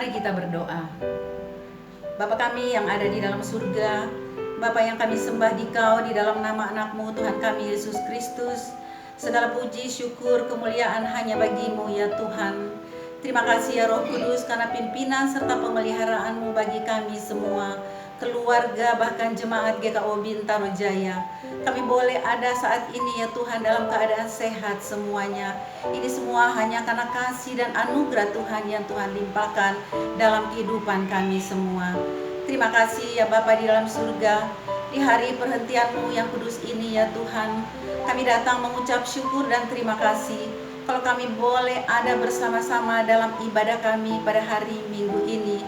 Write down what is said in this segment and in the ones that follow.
Mari kita berdoa. Bapa kami yang ada di dalam surga, Bapa yang kami sembah di Kau di dalam nama anak-Mu Tuhan kami Yesus Kristus. Segala puji, syukur, kemuliaan hanya bagi-Mu ya Tuhan. Terima kasih ya Roh Kudus karena pimpinan serta pemeliharaan-Mu bagi kami semua, keluarga bahkan jemaat GKO Bintaro Jaya. Kami boleh ada saat ini ya Tuhan dalam keadaan sehat semuanya. Ini semua hanya karena kasih dan anugerah Tuhan yang Tuhan limpahkan dalam kehidupan kami semua. Terima kasih ya Bapa di dalam surga. Di hari perhentian-Mu yang kudus ini ya Tuhan, kami datang mengucap syukur dan terima kasih kalau kami boleh ada bersama-sama dalam ibadah kami pada hari Minggu ini,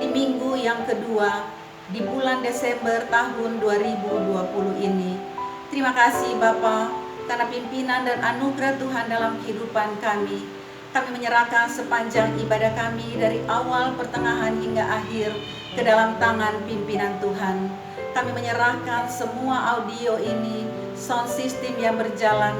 di minggu yang kedua di bulan Desember tahun 2020 ini. Terima kasih Bapa karena pimpinan dan anugerah Tuhan dalam kehidupan kami. Kami menyerahkan sepanjang ibadah kami dari awal, pertengahan hingga akhir ke dalam tangan pimpinan Tuhan. Kami menyerahkan semua audio ini, sound system yang berjalan,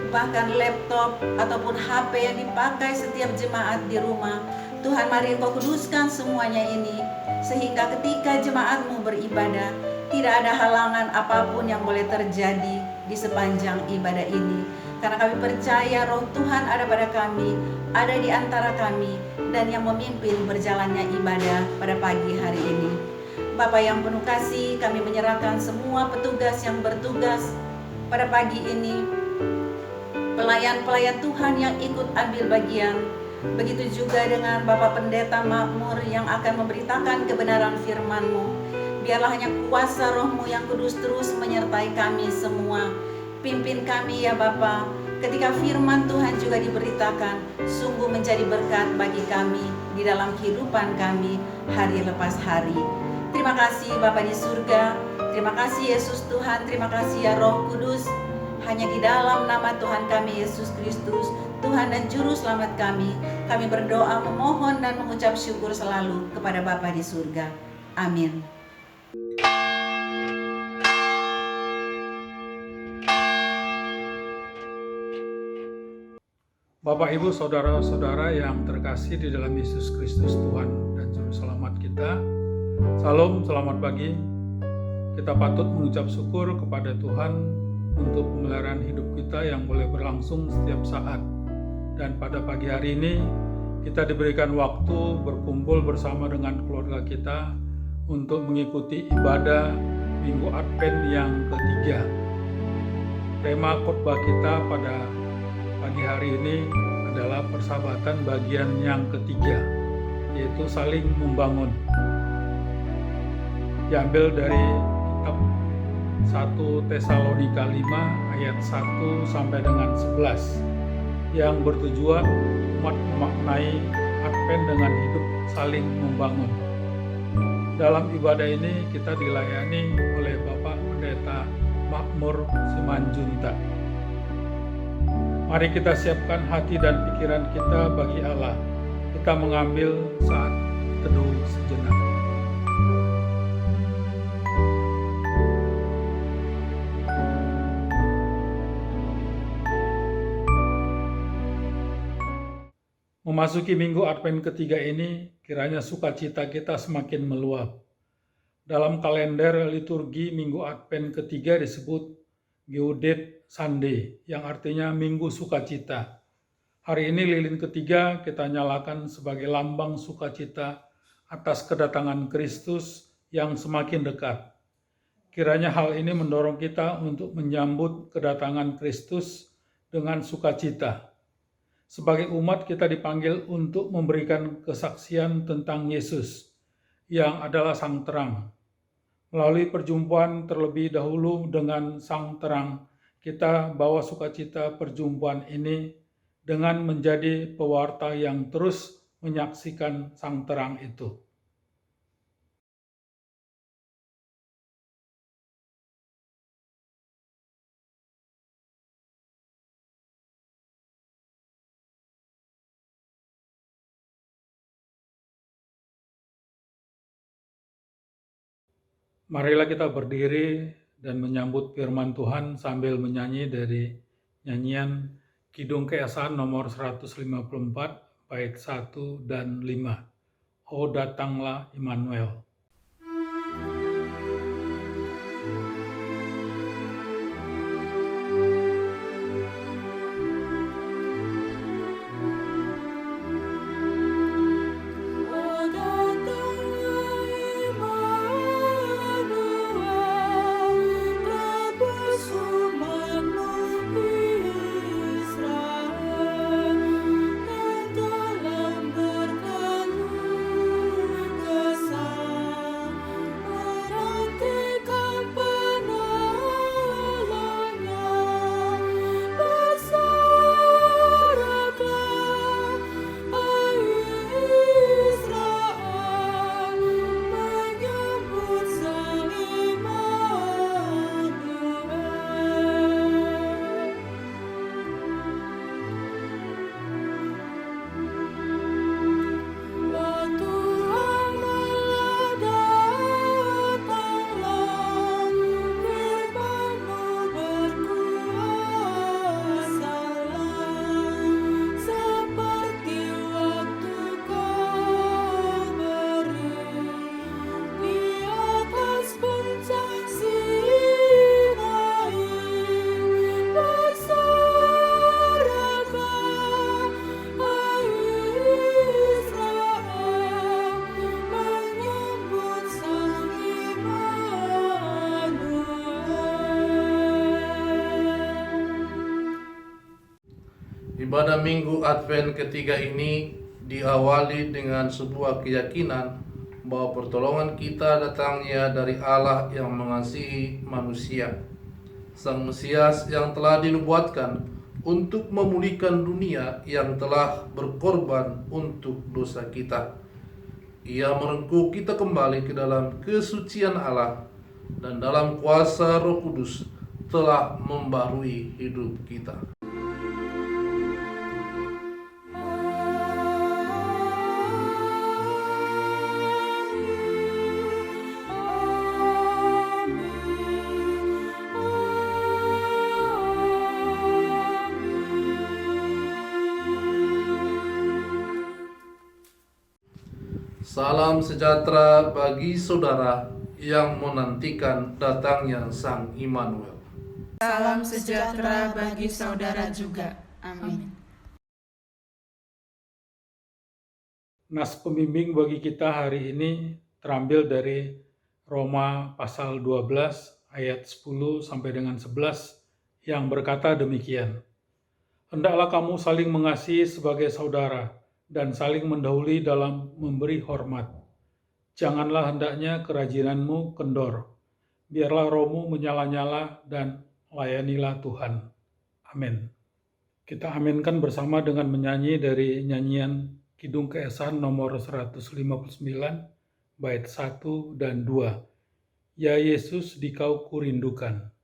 bahkan laptop ataupun HP yang dipakai setiap jemaat di rumah. Tuhan, mari Engkau kuduskan semuanya ini, sehingga ketika jemaat-Mu beribadah, tidak ada halangan apapun yang boleh terjadi di sepanjang ibadah ini. Karena kami percaya Roh Tuhan ada pada kami, ada di antara kami, dan yang memimpin berjalannya ibadah pada pagi hari ini. Bapa yang penuh kasih, kami menyerahkan semua petugas yang bertugas pada pagi ini, pelayan-pelayan Tuhan yang ikut ambil bagian. Begitu juga dengan Bapak Pendeta Makmur yang akan memberitakan kebenaran firman-Mu. Biarlah hanya kuasa Roh-Mu yang kudus terus menyertai kami semua. Pimpin kami ya Bapa, ketika firman Tuhan juga diberitakan, sungguh menjadi berkat bagi kami di dalam kehidupan kami hari lepas hari. Terima kasih Bapa di surga, terima kasih Yesus Tuhan, terima kasih ya Roh Kudus. Hanya di dalam nama Tuhan kami Yesus Kristus, Tuhan dan Juru Selamat kami berdoa, memohon dan mengucap syukur selalu kepada Bapa di surga. Amin. Bapak, Ibu, Saudara-saudara yang terkasih di dalam Yesus Kristus Tuhan dan Juru Selamat kita, Salam, selamat pagi. Kita patut mengucap syukur kepada Tuhan untuk pemeliharaan hidup kita yang boleh berlangsung setiap saat. Dan pada pagi hari ini, kita diberikan waktu berkumpul bersama dengan keluarga kita untuk mengikuti ibadah Minggu Advent yang ketiga. Tema khotbah kita pada pagi hari ini adalah persahabatan bagian yang ketiga, yaitu saling membangun. Diambil dari kitab 1 Tesalonika 5 ayat 1 sampai dengan 11 yang bertujuan umat memaknai Advent dengan hidup saling membangun. Dalam ibadah ini kita dilayani oleh Bapak Pendeta Makmur Simanjuntak. Mari kita siapkan hati dan pikiran kita bagi Allah. Kita mengambil saat teduh sejenak. Memasuki Minggu Advent ketiga ini, kiranya sukacita kita semakin meluap. Dalam kalender liturgi Minggu Advent ketiga disebut Gaudete Sunday, yang artinya Minggu Sukacita. Hari ini lilin ketiga kita nyalakan sebagai lambang sukacita atas kedatangan Kristus yang semakin dekat. Kiranya hal ini mendorong kita untuk menyambut kedatangan Kristus dengan sukacita. Sebagai umat kita dipanggil untuk memberikan kesaksian tentang Yesus yang adalah Sang Terang. Melalui perjumpaan terlebih dahulu dengan Sang Terang, kita bawa sukacita perjumpaan ini dengan menjadi pewarta yang terus menyaksikan Sang Terang itu. Marilah kita berdiri dan menyambut firman Tuhan sambil menyanyi dari nyanyian Kidung Keesaan nomor 154 bait 1 dan 5. O datanglah Immanuel. Ibadah Minggu Advent ketiga ini diawali dengan sebuah keyakinan bahwa pertolongan kita datangnya dari Allah yang mengasihi manusia, Sang Mesias yang telah dinubuatkan untuk memulihkan dunia yang telah berkorban untuk dosa kita. Ia merengkuh kita kembali ke dalam kesucian Allah dan dalam kuasa Roh Kudus telah membarui hidup kita. Salam sejahtera bagi saudara yang menantikan datangnya Sang Immanuel. Salam sejahtera bagi saudara juga. Amin. Nas pembimbing bagi kita hari ini terambil dari Roma pasal 12 ayat 10 sampai dengan 11 yang berkata demikian. Hendaklah kamu saling mengasihi sebagai saudara dan saling mendahului dalam memberi hormat. Janganlah hendaknya kerajinanmu kendor. Biarlah rohmu menyala-nyala dan layanilah Tuhan. Amin. Kita aminkan bersama dengan menyanyi dari nyanyian Kidung Keesahan nomor 159, bait 1 dan 2. Ya Yesus, Dikau kurindukan.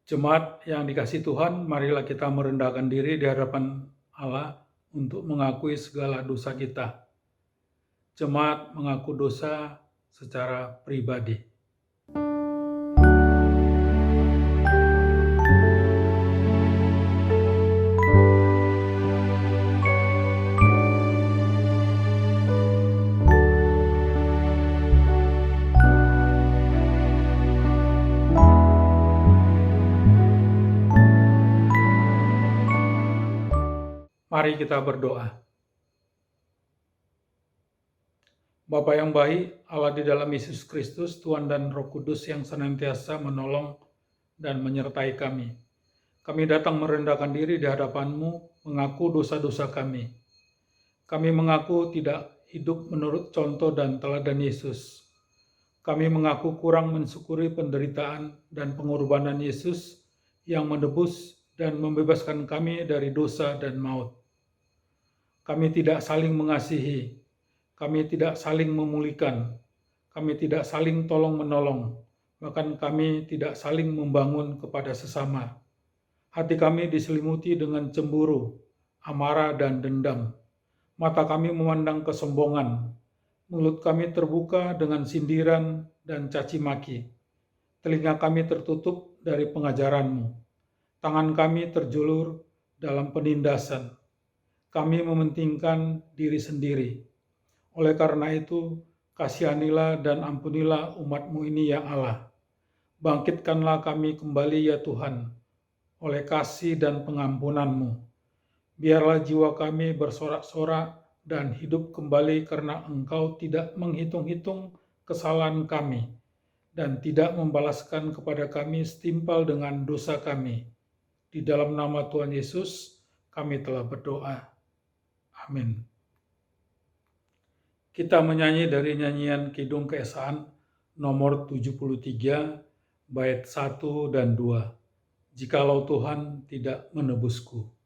Jemaat yang dikasihi Tuhan, marilah kita merendahkan diri di hadapan Allah untuk mengakui segala dosa kita. Jemaat mengaku dosa secara pribadi. Mari kita berdoa. Bapa yang baik, Allah di dalam Yesus Kristus, Tuhan dan Roh Kudus yang senantiasa menolong dan menyertai kami. Kami datang merendahkan diri di hadapan-Mu, mengaku dosa-dosa kami. Kami mengaku tidak hidup menurut contoh dan teladan Yesus. Kami mengaku kurang mensyukuri penderitaan dan pengorbanan Yesus yang menebus dan membebaskan kami dari dosa dan maut. Kami tidak saling mengasihi, kami tidak saling memulihkan, kami tidak saling tolong-menolong, bahkan kami tidak saling membangun kepada sesama. Hati kami diselimuti dengan cemburu, amarah, dan dendam. Mata kami memandang kesombongan, mulut kami terbuka dengan sindiran dan caci maki. Telinga kami tertutup dari pengajaran-Mu. Tangan kami terjulur dalam penindasan. Kami mementingkan diri sendiri. Oleh karena itu, kasihanilah dan ampunilah umat-Mu ini ya Allah. Bangkitkanlah kami kembali ya Tuhan, oleh kasih dan pengampunan-Mu. Biarlah jiwa kami bersorak-sorak dan hidup kembali karena Engkau tidak menghitung-hitung kesalahan kami dan tidak membalaskan kepada kami setimpal dengan dosa kami. Di dalam nama Tuhan Yesus, kami telah berdoa. Amin. Kita menyanyi dari nyanyian Kidung Keesaan nomor 73, bait 1 dan 2. Jikalau Tuhan tidak menebusku.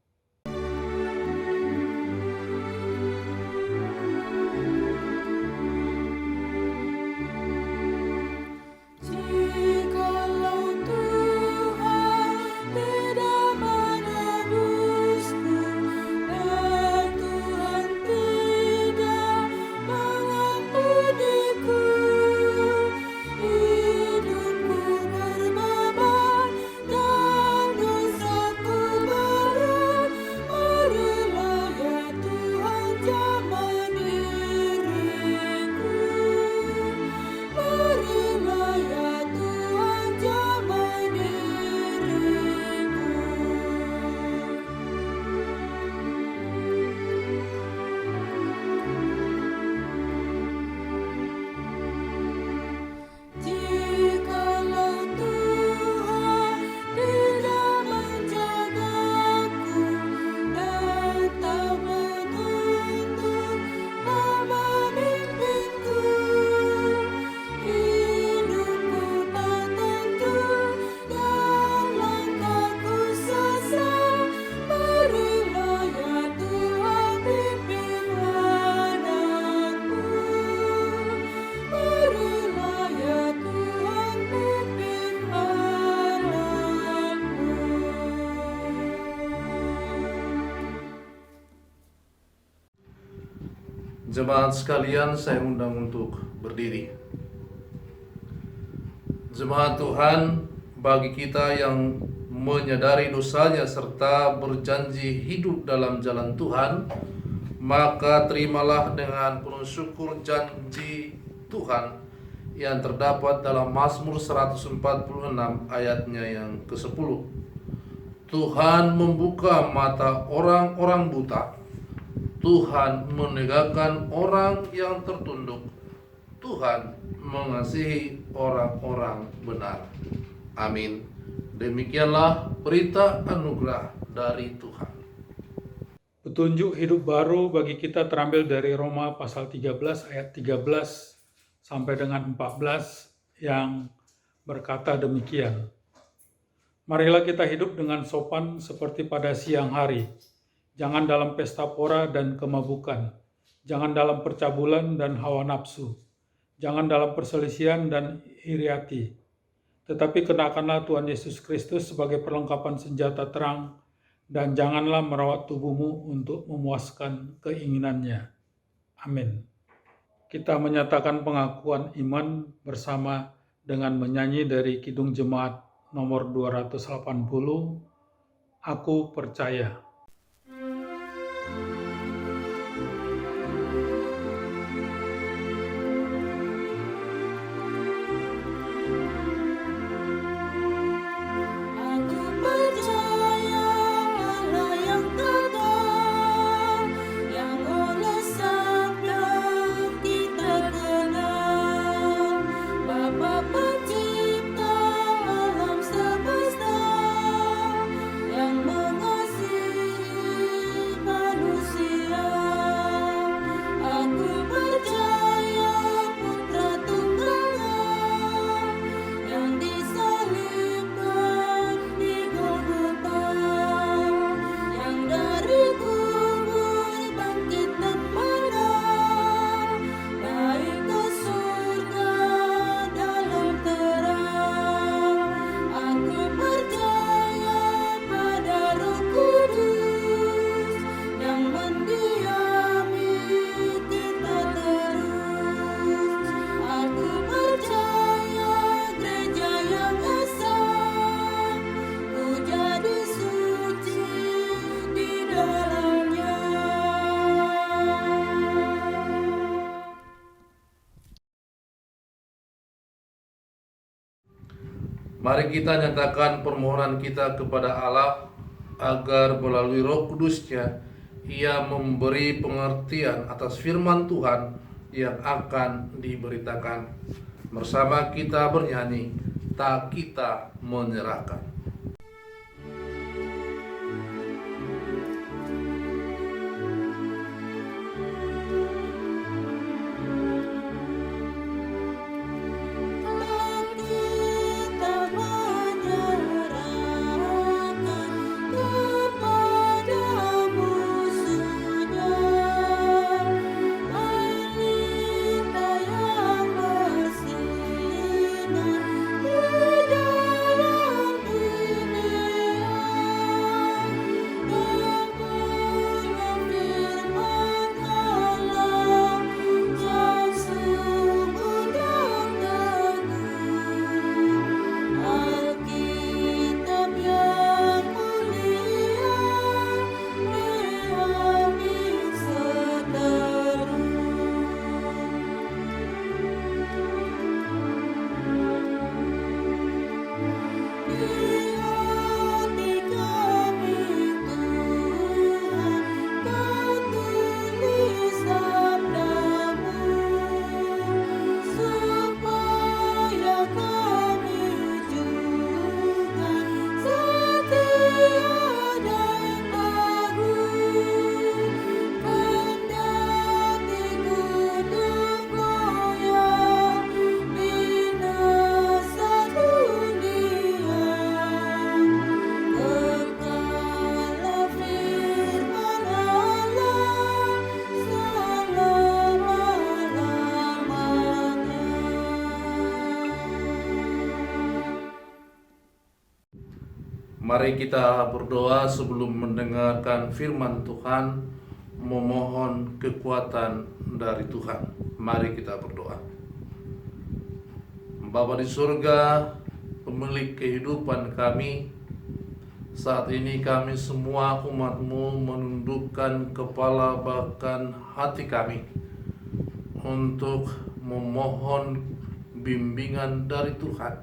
Jemaat sekalian, saya undang untuk berdiri. Jemaat Tuhan, bagi kita yang menyadari dosanya serta berjanji hidup dalam jalan Tuhan, maka terimalah dengan penuh syukur janji Tuhan yang terdapat dalam Mazmur 146 ayatnya yang ke-10. Tuhan membuka mata orang-orang buta, Tuhan menegakkan orang yang tertunduk, Tuhan mengasihi orang-orang benar. Amin. Demikianlah berita anugerah dari Tuhan. Petunjuk hidup baru bagi kita terambil dari Roma pasal 13 ayat 13 sampai dengan 14 yang berkata demikian. Marilah kita hidup dengan sopan seperti pada siang hari. Jangan dalam pesta pora dan kemabukan. Jangan dalam percabulan dan hawa nafsu. Jangan dalam perselisihan dan iri hati. Tetapi kenakanlah Tuhan Yesus Kristus sebagai perlengkapan senjata terang, dan janganlah merawat tubuhmu untuk memuaskan keinginannya. Amin. Kita menyatakan pengakuan iman bersama dengan menyanyi dari Kidung Jemaat nomor 280, Aku Percaya. Aku percaya Allah yang kekal, yang oleh sabda kita kenal, Bapa pencipta alam semesta, yang mengasihi manusia. Aku percaya Putra Tunggal Allah yang disalibkan di Golgota, yang dari kubur bangkit dan menang, naik ke surga dalam terang. Aku percaya pada Roh Kudus yang mendiami kita terus. Aku percaya gereja yang esa, ku jadi suci di dalamnya. Mari kita nyatakan permohonan kita kepada Allah agar melalui Roh Kudus-Nya Ia memberi pengertian atas firman Tuhan yang akan diberitakan. Bersama kita bernyanyi, tak kita menyerahkan. Tak kita menyerahkan kepada musuhnya, pelita yang bersinar di dalam dunia, kemuliaan firman Allah yang sungguh dan teguh, Alkitab yang mulia diambil seterus. Di hati kami Tuhan, Kau tulis sabda-Mu, supaya kami juga setia dan teguh, kendati gunung goyang, binasa dunia, kekalah firman Allah selama-lamanya. Mari kita berdoa sebelum mendengarkan firman Tuhan, memohon kekuatan dari Tuhan. Mari kita berdoa. Bapa di surga, pemilik kehidupan kami, saat ini kami semua umat-Mu menundukkan kepala bahkan hati kami untuk memohon bimbingan dari Tuhan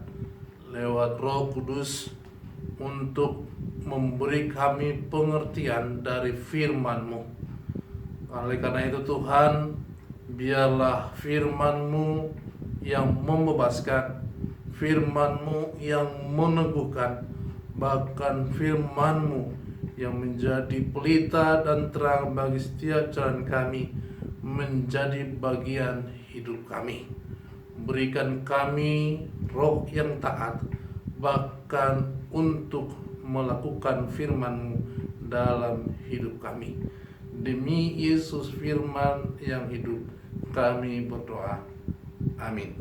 lewat Roh Kudus untuk memberi kami pengertian dari firman-Mu. Oleh karena itu Tuhan, biarlah firman-Mu yang membebaskan, firman-Mu yang meneguhkan, bahkan firman-Mu yang menjadi pelita dan terang bagi setiap jalan kami, menjadi bagian hidup kami. Berikan kami roh yang taat, bahkan untuk melakukan firman-Mu dalam hidup kami. Demi Yesus firman yang hidup, kami berdoa. Amin.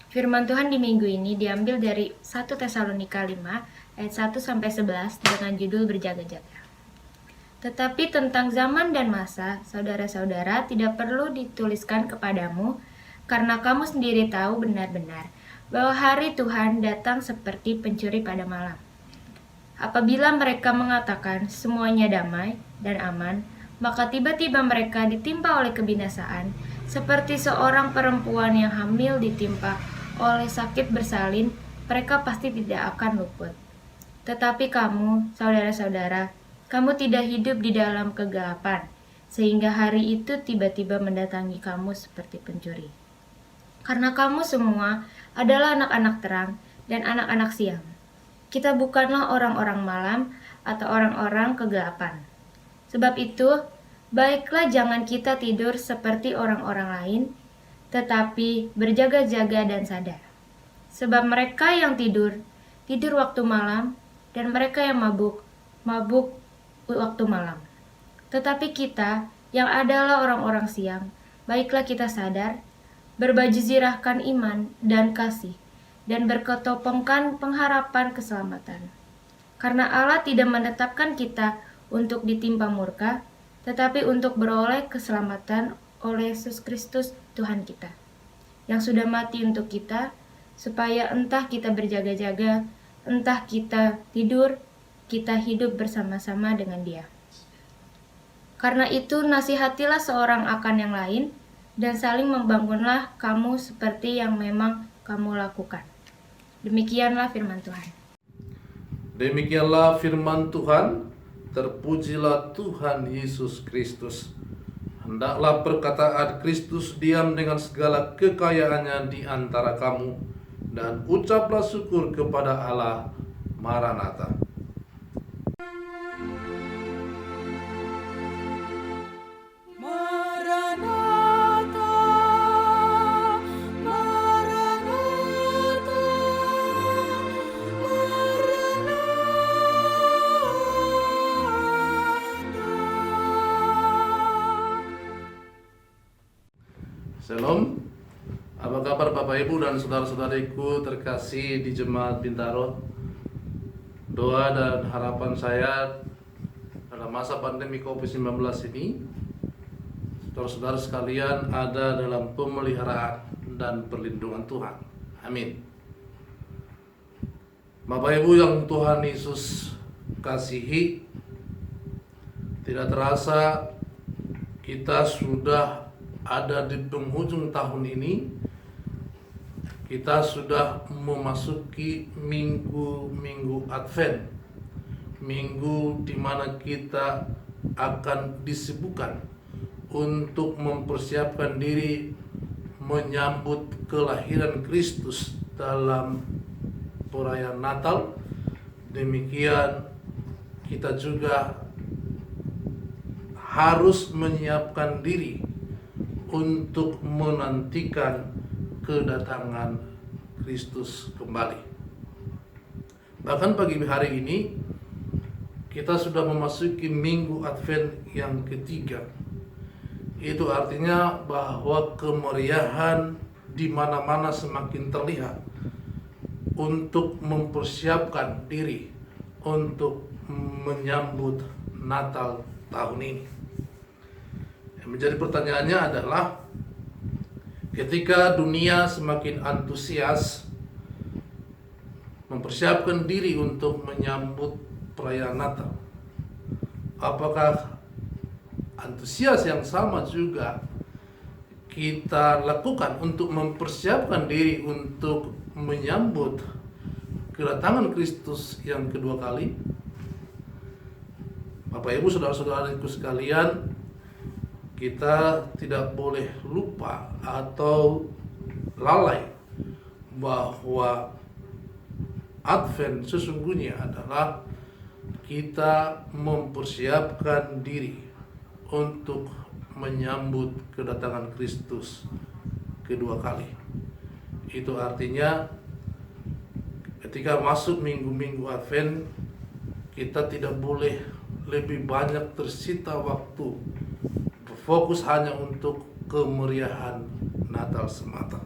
Firman Tuhan di minggu ini diambil dari 1 Tesalonika 5 ayat 1-11 dengan judul berjaga-jaga. Tetapi tentang zaman dan masa, saudara-saudara, tidak perlu dituliskan kepadamu, karena kamu sendiri tahu benar-benar bahwa hari Tuhan datang seperti pencuri pada malam. Apabila mereka mengatakan semuanya damai dan aman, maka tiba-tiba mereka ditimpa oleh kebinasaan, seperti seorang perempuan yang hamil ditimpa oleh sakit bersalin, mereka pasti tidak akan luput. Tetapi kamu, saudara-saudara, kamu tidak hidup di dalam kegelapan, sehingga hari itu tiba-tiba mendatangi kamu seperti pencuri. Karena kamu semua adalah anak-anak terang dan anak-anak siang. Kita bukanlah orang-orang malam atau orang-orang kegelapan. Sebab itu, baiklah jangan kita tidur seperti orang-orang lain, tetapi berjaga-jaga dan sadar. Sebab mereka yang tidur waktu malam, dan mereka yang mabuk waktu malam. Tetapi kita yang adalah orang-orang siang, baiklah kita sadar, berbaju zirahkan iman dan kasih, dan berketopongkan pengharapan keselamatan. Karena Allah tidak menetapkan kita untuk ditimpa murka, tetapi untuk beroleh keselamatan oleh Yesus Kristus Tuhan kita, yang sudah mati untuk kita, supaya entah kita berjaga-jaga, entah kita tidur, kita hidup bersama-sama dengan Dia. Karena itu nasihatilah seorang akan yang lain, dan saling membangunlah kamu seperti yang memang kamu lakukan. Demikianlah firman Tuhan. Demikianlah firman Tuhan. Terpujilah Tuhan Yesus Kristus. Hendaklah perkataan Kristus diam dengan segala kekayaannya di antara kamu, dan ucaplah syukur kepada Allah. Maranatha. Maranatha, Maranatha, Maranatha. Shalom. Apa kabar Bapak Ibu dan saudara-saudariku terkasih di Jemaat Bintaro? Doa dan harapan saya dalam masa pandemi COVID-19 ini, saudara-saudara sekalian ada dalam pemeliharaan dan perlindungan Tuhan. Amin. Bapak Ibu yang Tuhan Yesus kasihi, tidak terasa kita sudah ada di penghujung tahun ini. Kita sudah memasuki minggu Advent, minggu di mana kita akan disibukkan untuk mempersiapkan diri menyambut kelahiran Kristus dalam perayaan Natal. Demikian kita juga harus menyiapkan diri untuk menantikan kedatangan Kristus kembali. Bahkan pagi hari ini kita sudah memasuki minggu Advent yang ketiga. Itu artinya bahwa kemeriahan di mana-mana semakin terlihat untuk mempersiapkan diri untuk menyambut Natal tahun ini. Yang menjadi pertanyaannya adalah, ketika dunia semakin antusias mempersiapkan diri untuk menyambut perayaan Natal, apakah antusias yang sama juga kita lakukan untuk mempersiapkan diri untuk menyambut kedatangan Kristus yang kedua kali? Bapak Ibu, saudara-saudariku sekalian, kita tidak boleh lupa atau lalai bahwa Advent sesungguhnya adalah kita mempersiapkan diri untuk menyambut kedatangan Kristus kedua kali. Itu artinya ketika masuk minggu-minggu Advent, kita tidak boleh lebih banyak tersita waktu fokus hanya untuk kemeriahan Natal semata.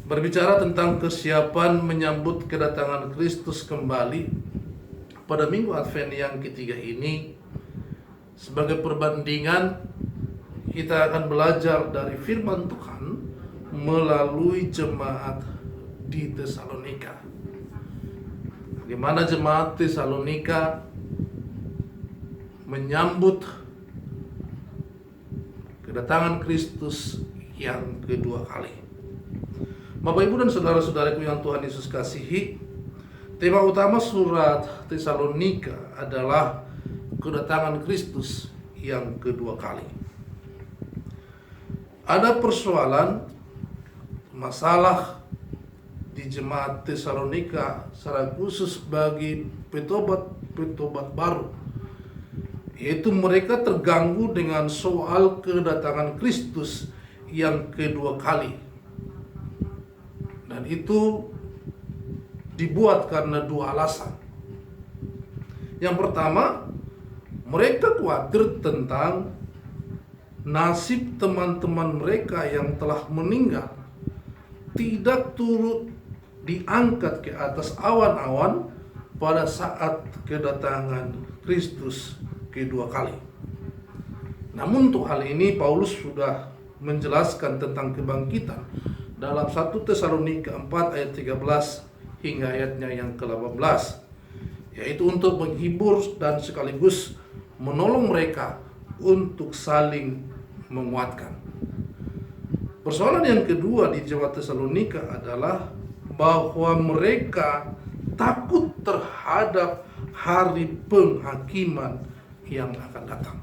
berbicara tentang kesiapan menyambut kedatangan Kristus kembali pada Minggu Advent yang ketiga ini. Sebagai perbandingan, kita akan belajar dari firman Tuhan melalui jemaat di Tesalonika, di mana jemaat Tesalonika menyambut kedatangan Kristus yang kedua kali. Bapak, Ibu, dan saudara-saudaraku yang Tuhan Yesus kasihi, tema utama surat Tesalonika adalah kedatangan Kristus yang kedua kali. Ada persoalan, masalah di jemaat Tesalonika secara khusus bagi petobat baru, yaitu mereka terganggu dengan soal kedatangan Kristus yang kedua kali. Dan itu dibuat karena dua alasan. Yang pertama, mereka khawatir tentang nasib teman-teman mereka yang telah meninggal tidak turut diangkat ke atas awan-awan pada saat kedatangan Kristus kedua kali. Namun untuk hal ini Paulus sudah menjelaskan tentang kebangkitan dalam 1 Tesalonika 4 ayat 13 hingga ayatnya yang ke-18, yaitu untuk menghibur dan sekaligus menolong mereka untuk saling menguatkan. Persoalan yang kedua di jemaat Tesalonika adalah bahwa mereka takut terhadap hari penghakiman yang akan datang.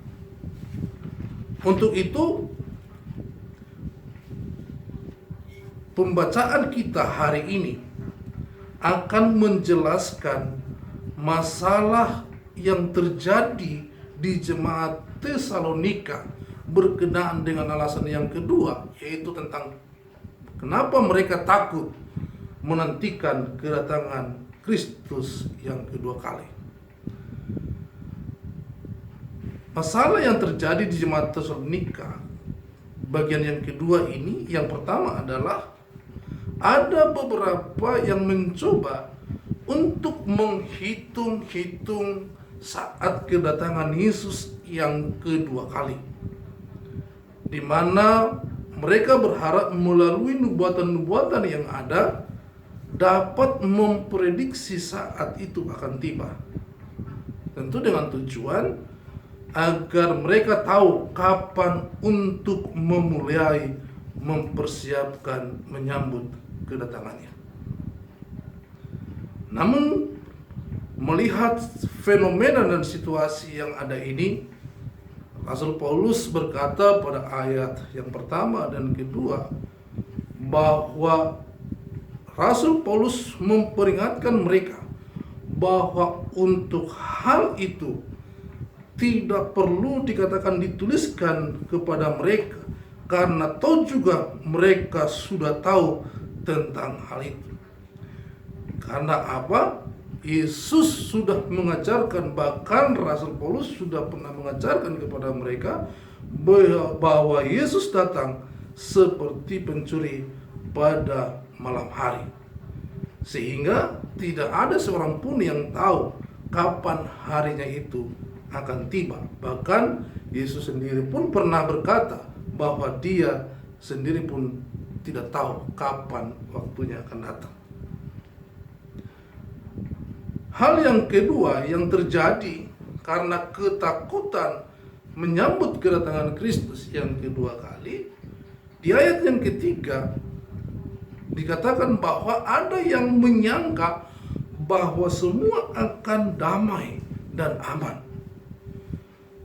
Untuk itu, pembacaan kita hari ini akan menjelaskan masalah yang terjadi di jemaat Tesalonika berkenaan dengan alasan yang kedua, yaitu tentang kenapa mereka takut menantikan kedatangan Kristus yang kedua kali. Masalah yang terjadi di jemaat Tesalonika bagian yang kedua ini, yang pertama adalah ada beberapa yang mencoba untuk menghitung-hitung saat kedatangan Yesus yang kedua kali, di mana mereka berharap melalui nubuatan-nubuatan yang ada dapat memprediksi saat itu akan tiba. Tentu dengan tujuan agar mereka tahu kapan untuk memulai mempersiapkan menyambut kedatangannya. Namun melihat fenomena dan situasi yang ada ini, Rasul Paulus berkata pada ayat yang pertama dan kedua bahwa Rasul Paulus memperingatkan mereka bahwa untuk hal itu tidak perlu dikatakan dituliskan kepada mereka, karena tahu juga mereka sudah tahu tentang hal itu. Karena apa? Yesus sudah mengajarkan, bahkan Rasul Paulus sudah pernah mengajarkan kepada mereka bahwa Yesus datang seperti pencuri pada malam hari, sehingga tidak ada seorang pun yang tahu kapan harinya itu akan tiba. Bahkan Yesus sendiri pun pernah berkata bahwa dia sendiri pun tidak tahu kapan waktunya akan datang. Hal yang kedua yang terjadi karena ketakutan menyambut kedatangan Kristus yang kedua kali, di ayat yang ketiga dikatakan bahwa ada yang menyangka bahwa semua akan damai dan aman,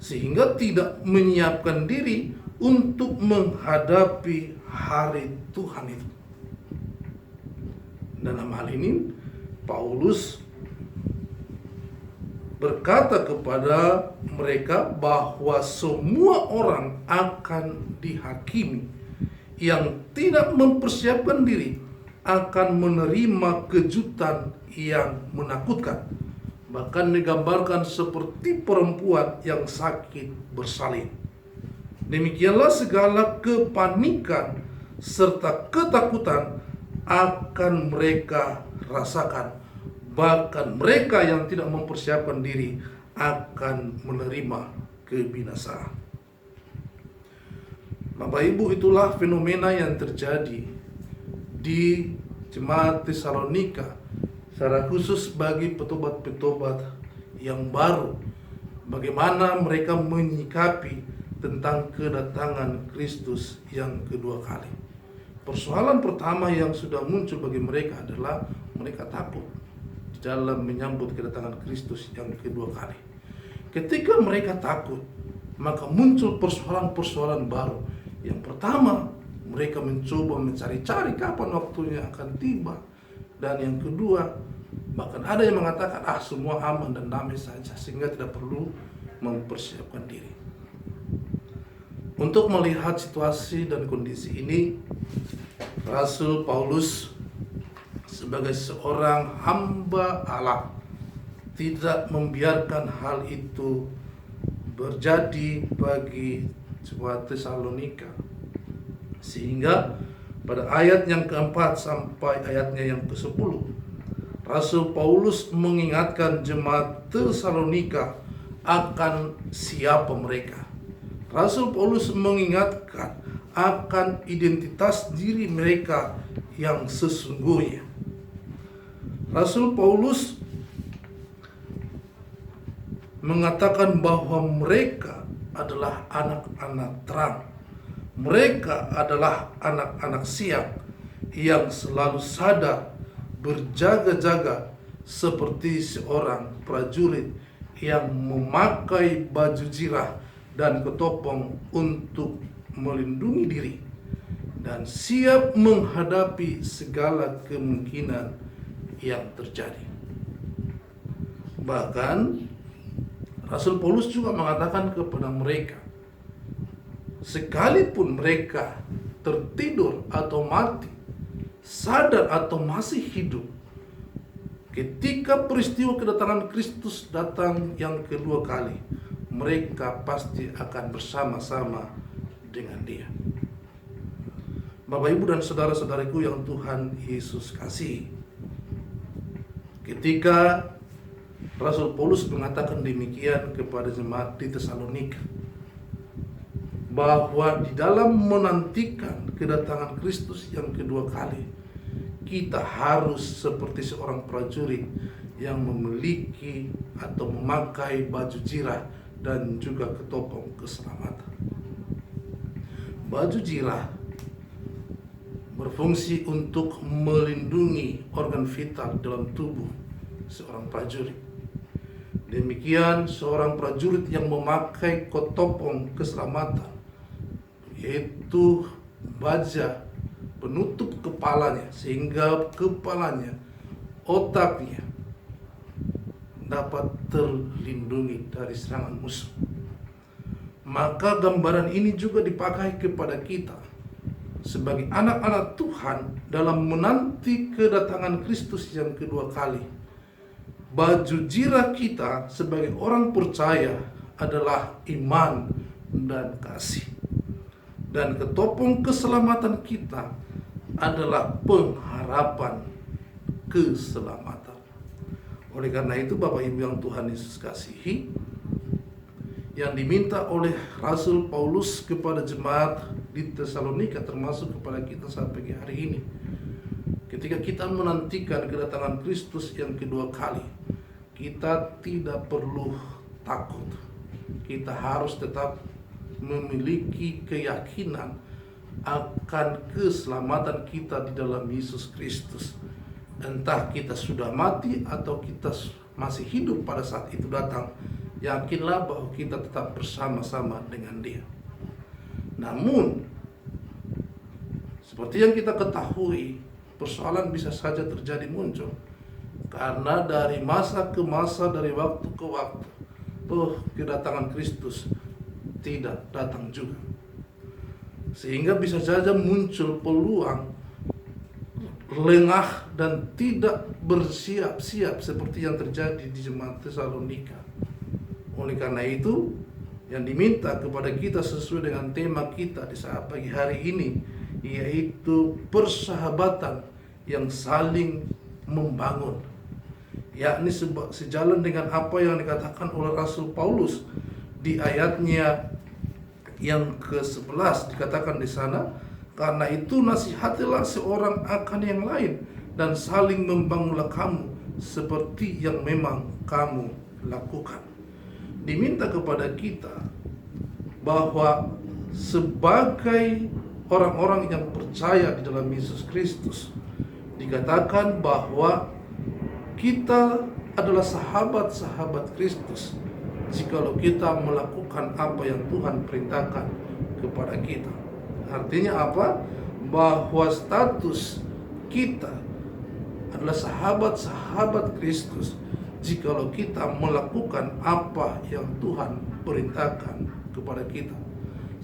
sehingga tidak menyiapkan diri untuk menghadapi hari Tuhan itu. Dalam hal ini Paulus berkata kepada mereka bahwa semua orang akan dihakimi. Yang tidak mempersiapkan diri akan menerima kejutan yang menakutkan. Bahkan digambarkan seperti perempuan yang sakit bersalin. Demikianlah segala kepanikan serta ketakutan akan mereka rasakan. Bahkan mereka yang tidak mempersiapkan diri akan menerima kebinasaan. Bapak Ibu, itulah fenomena yang terjadi di jemaat Tesalonika, secara khusus bagi petobat-petobat yang baru. Bagaimana mereka menyikapi tentang kedatangan Kristus yang kedua kali. Persoalan pertama yang sudah muncul bagi mereka adalah mereka takut di dalam menyambut kedatangan Kristus yang kedua kali. Ketika mereka takut, maka muncul persoalan-persoalan baru. Yang pertama, mereka mencoba mencari-cari kapan waktunya akan tiba. Dan yang kedua, bahkan ada yang mengatakan semua aman dan damai saja, sehingga tidak perlu mempersiapkan diri. Untuk melihat situasi dan kondisi ini, Rasul Paulus sebagai seorang hamba Allah tidak membiarkan hal itu terjadi bagi jemaat Tesalonika. Sehingga pada ayat yang keempat sampai ayatnya yang ke-10, Rasul Paulus mengingatkan jemaat Tesalonika akan siapa mereka. Rasul Paulus mengingatkan akan identitas diri mereka yang sesungguhnya. Rasul Paulus mengatakan bahwa mereka adalah anak-anak terang. Mereka adalah anak-anak siang yang selalu sadar, berjaga-jaga seperti seorang prajurit yang memakai baju zirah dan ketopong untuk melindungi diri dan siap menghadapi segala kemungkinan yang terjadi. Bahkan Rasul Paulus juga mengatakan kepada mereka, sekalipun mereka tertidur atau mati, sadar atau masih hidup, ketika peristiwa kedatangan Kristus datang yang kedua kali, mereka pasti akan bersama-sama dengan Dia. Bapak, Ibu, dan saudara-saudariku yang Tuhan Yesus kasihi, ketika Rasul Paulus mengatakan demikian kepada jemaat di Tesalonika, bahwa di dalam menantikan kedatangan Kristus yang kedua kali, kita harus seperti seorang prajurit yang memiliki atau memakai baju zirah dan juga ketopong keselamatan. Baju zirah berfungsi untuk melindungi organ vital dalam tubuh seorang prajurit. Demikian seorang prajurit yang memakai ketopong keselamatan, yaitu baja penutup kepalanya, sehingga kepalanya, otaknya dapat terlindungi dari serangan musuh. Maka gambaran ini juga dipakai kepada kita sebagai anak-anak Tuhan dalam menanti kedatangan Kristus yang kedua kali. Baju zirah kita sebagai orang percaya adalah iman dan kasih. Dan ketopong keselamatan kita adalah pengharapan keselamatan. Oleh karena itu, Bapak Ibu yang Tuhan Yesus kasihi, yang diminta oleh Rasul Paulus kepada jemaat di Tesalonika, termasuk kepada kita sampai hari ini, ketika kita menantikan kedatangan Kristus yang kedua kali, kita tidak perlu takut. Kita harus tetap memiliki keyakinan akan keselamatan kita di dalam Yesus Kristus. Entah kita sudah mati atau kita masih hidup pada saat itu datang, yakinlah bahwa kita tetap bersama-sama dengan Dia. Namun, seperti yang kita ketahui, persoalan bisa saja terjadi muncul. Karena dari masa ke masa, dari waktu ke waktu, kedatangan Kristus tidak datang juga. Sehingga bisa saja muncul peluang lengah dan tidak bersiap-siap seperti yang terjadi di jemaat Tesalonika. Oleh karena itu, yang diminta kepada kita sesuai dengan tema kita di saat pagi hari ini, yaitu persahabatan yang saling membangun, yakni sejalan dengan apa yang dikatakan oleh Rasul Paulus di ayatnya yang ke-11. Dikatakan di sana, karena itu nasihatilah seorang akan yang lain dan saling membangunlah kamu seperti yang memang kamu lakukan. Diminta kepada kita bahwa sebagai orang-orang yang percaya di dalam Yesus Kristus, dikatakan bahwa kita adalah sahabat-sahabat Kristus jikalau kita melakukan apa yang Tuhan perintahkan kepada kita. Artinya apa? Bahwa status kita adalah sahabat-sahabat Kristus jikalau kita melakukan apa yang Tuhan perintahkan kepada kita.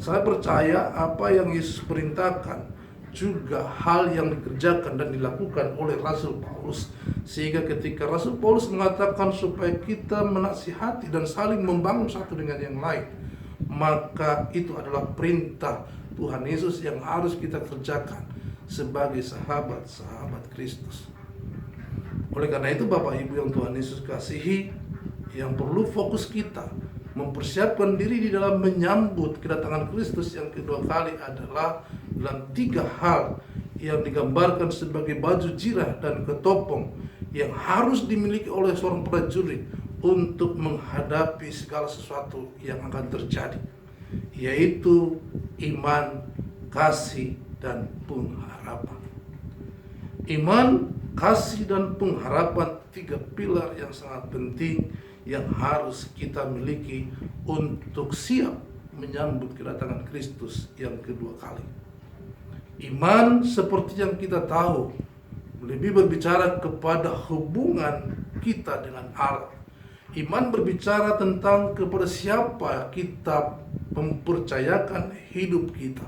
Saya percaya apa yang Yesus perintahkan juga hal yang dikerjakan dan dilakukan oleh Rasul Paulus, sehingga ketika Rasul Paulus mengatakan supaya kita menasihati dan saling membangun satu dengan yang lain, maka itu adalah perintah Tuhan Yesus yang harus kita kerjakan sebagai sahabat-sahabat Kristus. Oleh karena itu Bapak Ibu yang Tuhan Yesus kasihi, yang perlu fokus kita mempersiapkan diri di dalam menyambut kedatangan Kristus yang kedua kali adalah dalam 3 hal yang digambarkan sebagai baju jirah dan ketopong yang harus dimiliki oleh seorang prajurit untuk menghadapi segala sesuatu yang akan terjadi, yaitu iman, kasih, dan pengharapan. Iman, kasih, dan pengharapan, 3 pilar yang sangat penting yang harus kita miliki untuk siap menyambut kedatangan Kristus yang kedua kali. Iman, seperti yang kita tahu, lebih berbicara kepada hubungan kita dengan Allah. Iman berbicara tentang kepada siapa kita mempercayakan hidup kita,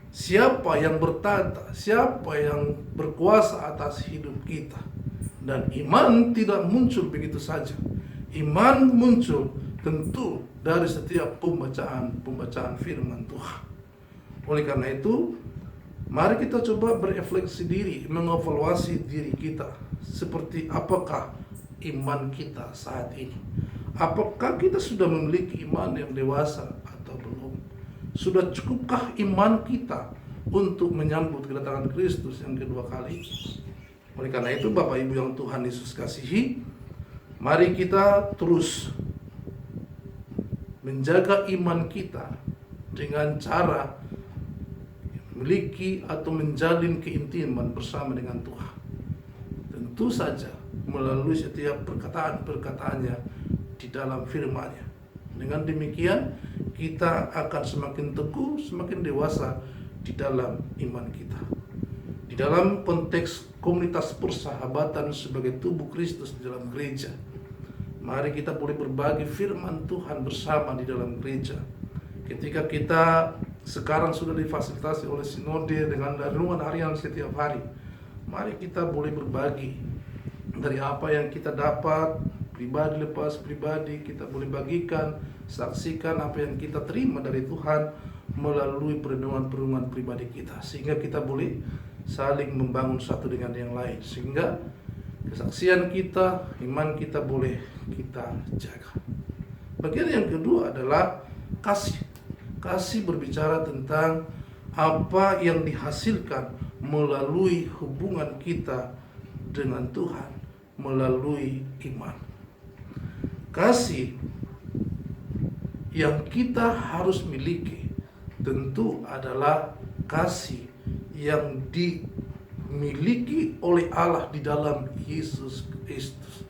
siapa yang bertata, siapa yang berkuasa atas hidup kita. Dan iman tidak muncul begitu saja. Iman muncul tentu dari setiap pembacaan firman Tuhan. Oleh karena itu, mari kita coba berefleksi diri, mengevaluasi diri kita. Seperti apakah iman kita saat ini? Apakah kita sudah memiliki iman yang dewasa atau belum? Sudah cukupkah iman kita untuk menyambut kedatangan Kristus yang kedua kali? Oleh karena itu Bapak Ibu yang Tuhan Yesus kasihi, mari kita terus menjaga iman kita dengan cara memiliki atau menjalin keintiman bersama dengan Tuhan. Tentu saja melalui setiap perkataan-perkataannya di dalam firman-Nya. Dengan demikian kita akan semakin teguh, semakin dewasa di dalam iman kita. Di dalam konteks komunitas persahabatan sebagai tubuh Kristus di dalam gereja, mari kita boleh berbagi firman Tuhan bersama di dalam gereja. Ketika kita sekarang sudah difasilitasi oleh sinode dengan renungan harian setiap hari, mari kita boleh berbagi dari apa yang kita dapat, pribadi lepas pribadi, kita boleh bagikan, saksikan apa yang kita terima dari Tuhan melalui perenungan-perenungan pribadi kita, sehingga kita boleh saling membangun satu dengan yang lain, sehingga kesaksian kita, iman kita boleh kita jaga. Bagian yang kedua adalah kasih. Kasih berbicara tentang apa yang dihasilkan melalui hubungan kita dengan Tuhan melalui iman. Kasih yang kita harus miliki tentu adalah kasih yang dimiliki oleh Allah di dalam Yesus Kristus.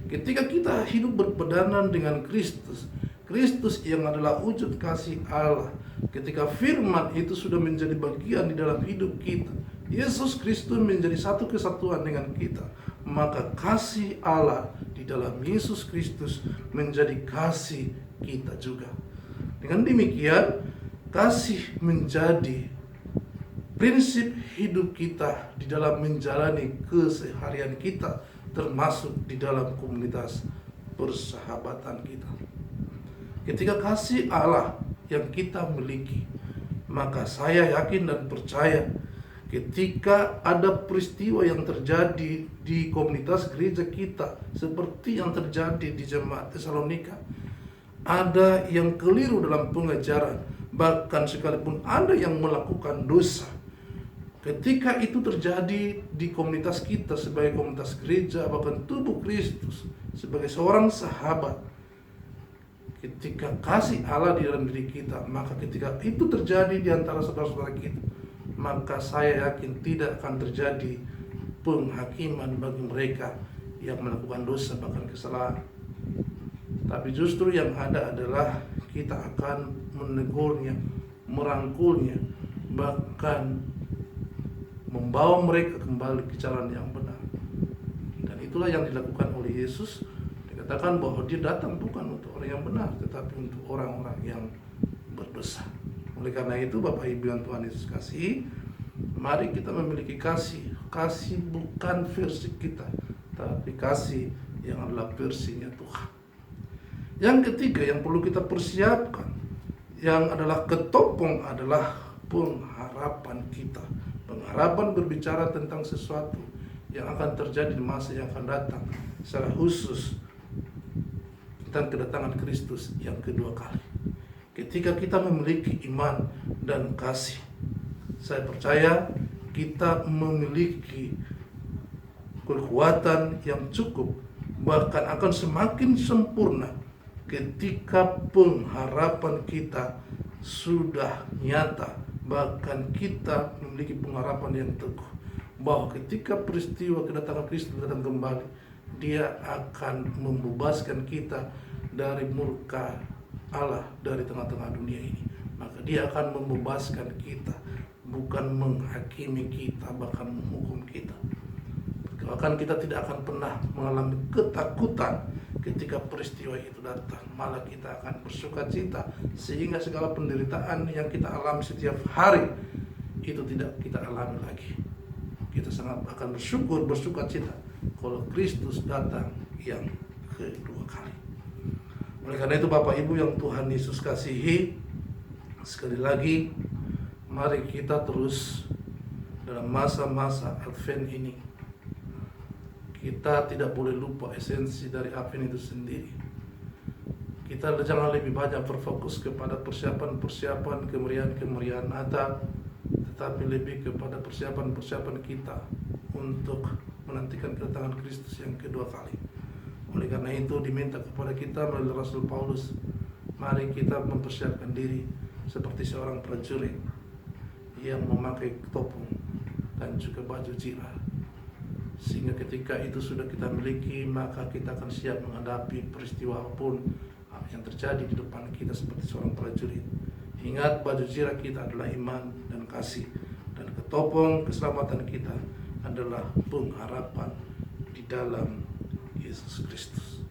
Ketika kita hidup berpedanan dengan Kristus, Kristus yang adalah wujud kasih Allah, ketika firman itu sudah menjadi bagian di dalam hidup kita, Yesus Kristus menjadi satu kesatuan dengan kita, maka kasih Allah di dalam Yesus Kristus menjadi kasih kita juga. Dengan demikian, kasih menjadi prinsip hidup kita di dalam menjalani keseharian kita, termasuk di dalam komunitas persahabatan kita. Ketika kasih Allah yang kita miliki, maka saya yakin dan percaya Ketika ada peristiwa yang terjadi di komunitas gereja kita, seperti yang terjadi di jemaat Tesalonika, ada yang keliru dalam pengajaran, bahkan sekalipun ada yang melakukan dosa. Ketika itu terjadi di komunitas kita sebagai komunitas gereja, bahkan tubuh Kristus, sebagai seorang sahabat, ketika kasih Allah di dalam diri kita, maka ketika itu terjadi di antara saudara-saudara kita, maka saya yakin tidak akan terjadi penghakiman bagi mereka yang melakukan dosa bahkan kesalahan. Tapi justru yang ada adalah kita akan menegurnya, merangkulnya, bahkan membawa mereka kembali ke jalan yang benar. Dan itulah yang dilakukan oleh Yesus. Dikatakan bahwa dia datang bukan untuk orang yang benar, tetapi untuk orang-orang yang berdosa. Oleh karena itu, Bapak Ibu yang Tuhan Yesus kasihi, mari kita memiliki kasih. Kasih bukan versi kita, tapi kasih yang adalah versinya Tuhan. Yang ketiga yang perlu kita persiapkan, yang adalah ketopong, adalah pengharapan kita. Pengharapan berbicara tentang sesuatu yang akan terjadi di masa yang akan datang, secara khusus tentang kedatangan Kristus yang kedua kali. Ketika kita memiliki iman dan kasih, saya percaya kita memiliki kekuatan yang cukup, bahkan akan semakin sempurna ketika pengharapan kita sudah nyata, bahkan kita memiliki pengharapan yang teguh bahwa ketika peristiwa kedatangan Kristus datang kembali, dia akan membebaskan kita dari murka Allah dari tengah-tengah dunia ini. Maka dia akan membebaskan kita, bukan menghakimi kita, bahkan menghukum kita. Bahkan kita tidak akan pernah mengalami ketakutan ketika peristiwa itu datang. Malah kita akan bersukacita, sehingga segala penderitaan yang kita alami setiap hari itu tidak kita alami lagi. Kita sangat akan bersyukur, bersukacita kalau Kristus datang yang kedua kali. Oleh karena itu, Bapak Ibu yang Tuhan Yesus kasihi, sekali lagi mari kita terus dalam masa-masa Advent ini, kita tidak boleh lupa esensi dari Advent itu sendiri. Kita jangan lebih banyak berfokus kepada persiapan-persiapan kemeriahan-kemeriahan Natal, tetapi lebih kepada persiapan-persiapan kita untuk menantikan kedatangan Kristus yang kedua kali. Oleh karena itu diminta kepada kita melalui Rasul Paulus, mari kita mempersiapkan diri seperti seorang prajurit yang memakai topeng dan juga baju zirah, sehingga ketika itu sudah kita miliki, maka kita akan siap menghadapi peristiwa apapun yang terjadi di depan kita seperti seorang prajurit. Ingat, baju zirah kita adalah iman dan kasih, dan ketopong keselamatan kita adalah pengharapan di dalam Yesus Kristus.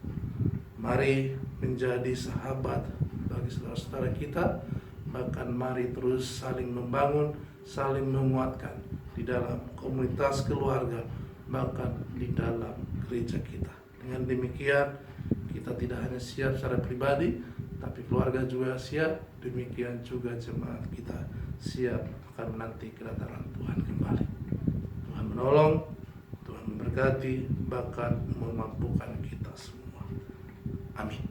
Mari menjadi sahabat bagi saudara-saudara kita, bahkan mari terus saling membangun, saling menguatkan di dalam komunitas keluarga, bahkan di dalam gereja kita. Dengan demikian, kita tidak hanya siap secara pribadi, tapi keluarga juga siap, demikian juga jemaat kita siap akan menanti kedatangan Tuhan kembali. Tuhan menolong, Tuhan memberkati, bahkan memampukan kita semua. Amin.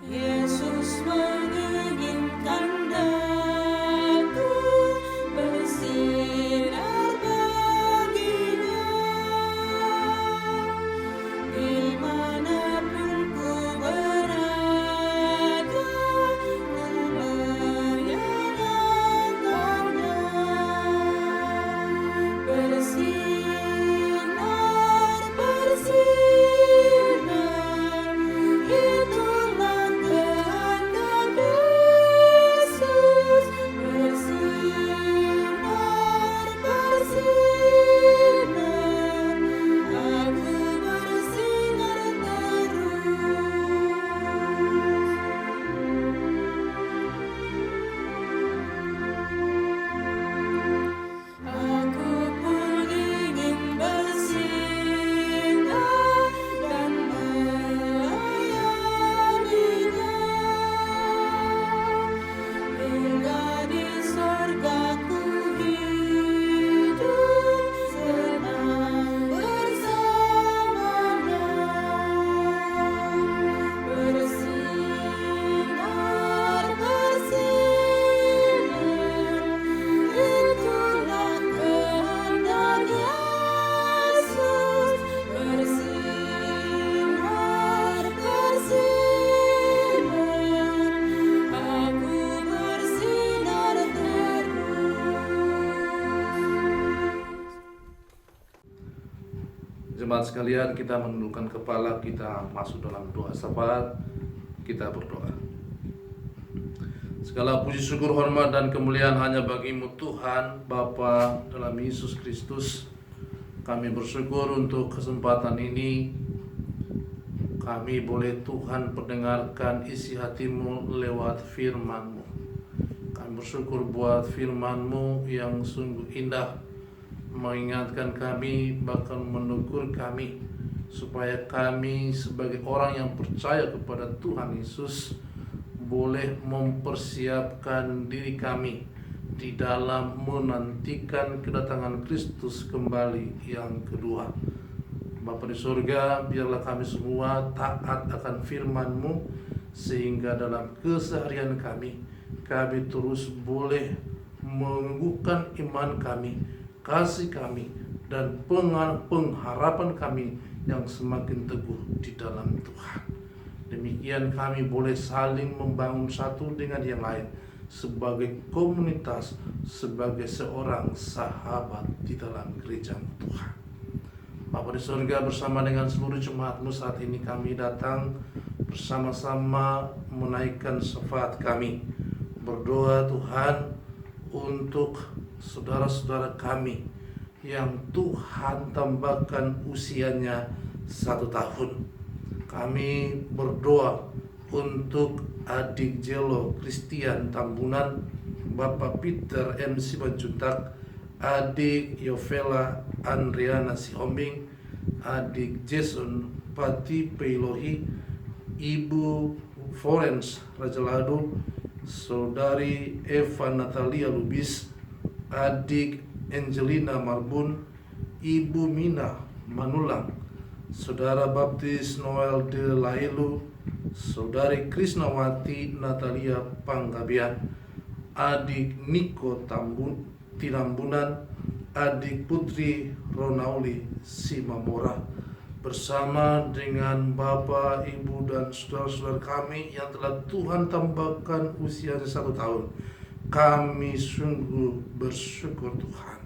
Yesus menginginkan daku bersinar baginya, dimanapun ku berada, Jemaat sekalian, kita menundukkan kepala, kita masuk dalam doa syafaat, kita berdoa. Segala puji syukur hormat dan kemuliaan hanya bagi-Mu Tuhan Bapa dalam Yesus Kristus. Kami bersyukur untuk kesempatan ini. Kami boleh Tuhan mendengarkan isi hati-Mu lewat firman-Mu. Kami bersyukur buat firman-Mu yang sungguh indah, mengingatkan kami, bahkan menegur kami, supaya kami sebagai orang yang percaya kepada Tuhan Yesus boleh mempersiapkan diri kami di dalam menantikan kedatangan Kristus kembali yang kedua. Bapa di surga, biarlah kami semua taat akan firman-Mu, sehingga dalam keseharian kami terus boleh mengukuhkan iman kami, kasih kami, dan pengharapan kami yang semakin teguh di dalam Tuhan. Demikian kami boleh saling membangun satu dengan yang lain sebagai komunitas, sebagai seorang sahabat di dalam gereja Tuhan. Bapa di surga, bersama dengan seluruh jemaat-Mu saat ini kami datang bersama-sama menaikkan syafaat kami, berdoa Tuhan untuk saudara-saudara kami yang Tuhan tambahkan usianya 1 tahun. Kami berdoa untuk adik Jelo Christian Tambunan, Bapak Peter M. Simanjuntak, adik Yovela Andriana Sihombing, adik Jason Pati Peilohi, Ibu Florence Rajalado, Saudari Eva Natalia Lubis, adik Angelina Marbun, Ibu Mina Manulang, Saudara Baptis Noel de Lailu, Saudari Krisnawati Natalia Panggabian, adik Niko Tinambunan, adik Putri Ronauli Simamora, bersama dengan Bapak, Ibu, dan saudara-saudara kami yang telah Tuhan tambahkan usianya 1 tahun. Kami sungguh bersyukur Tuhan.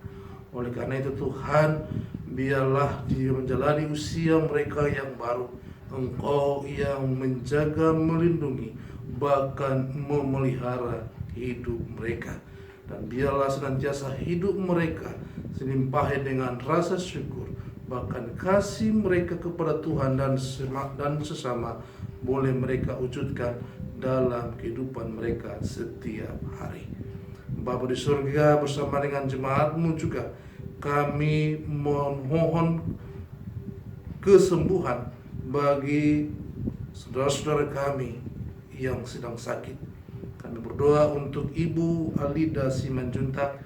Oleh karena itu Tuhan, biarlah dia menjalani usia mereka yang baru. Engkau yang menjaga, melindungi, bahkan memelihara hidup mereka. Dan biarlah senantiasa hidup mereka dilimpahi dengan rasa syukur, bahkan kasih mereka kepada Tuhan dan sesama boleh mereka wujudkan dalam kehidupan mereka setiap hari. Bapa di surga, bersama dengan jemaat-Mu juga kami memohon kesembuhan bagi saudara-saudara kami yang sedang sakit. Kami berdoa untuk Ibu Alida Simanjuntak,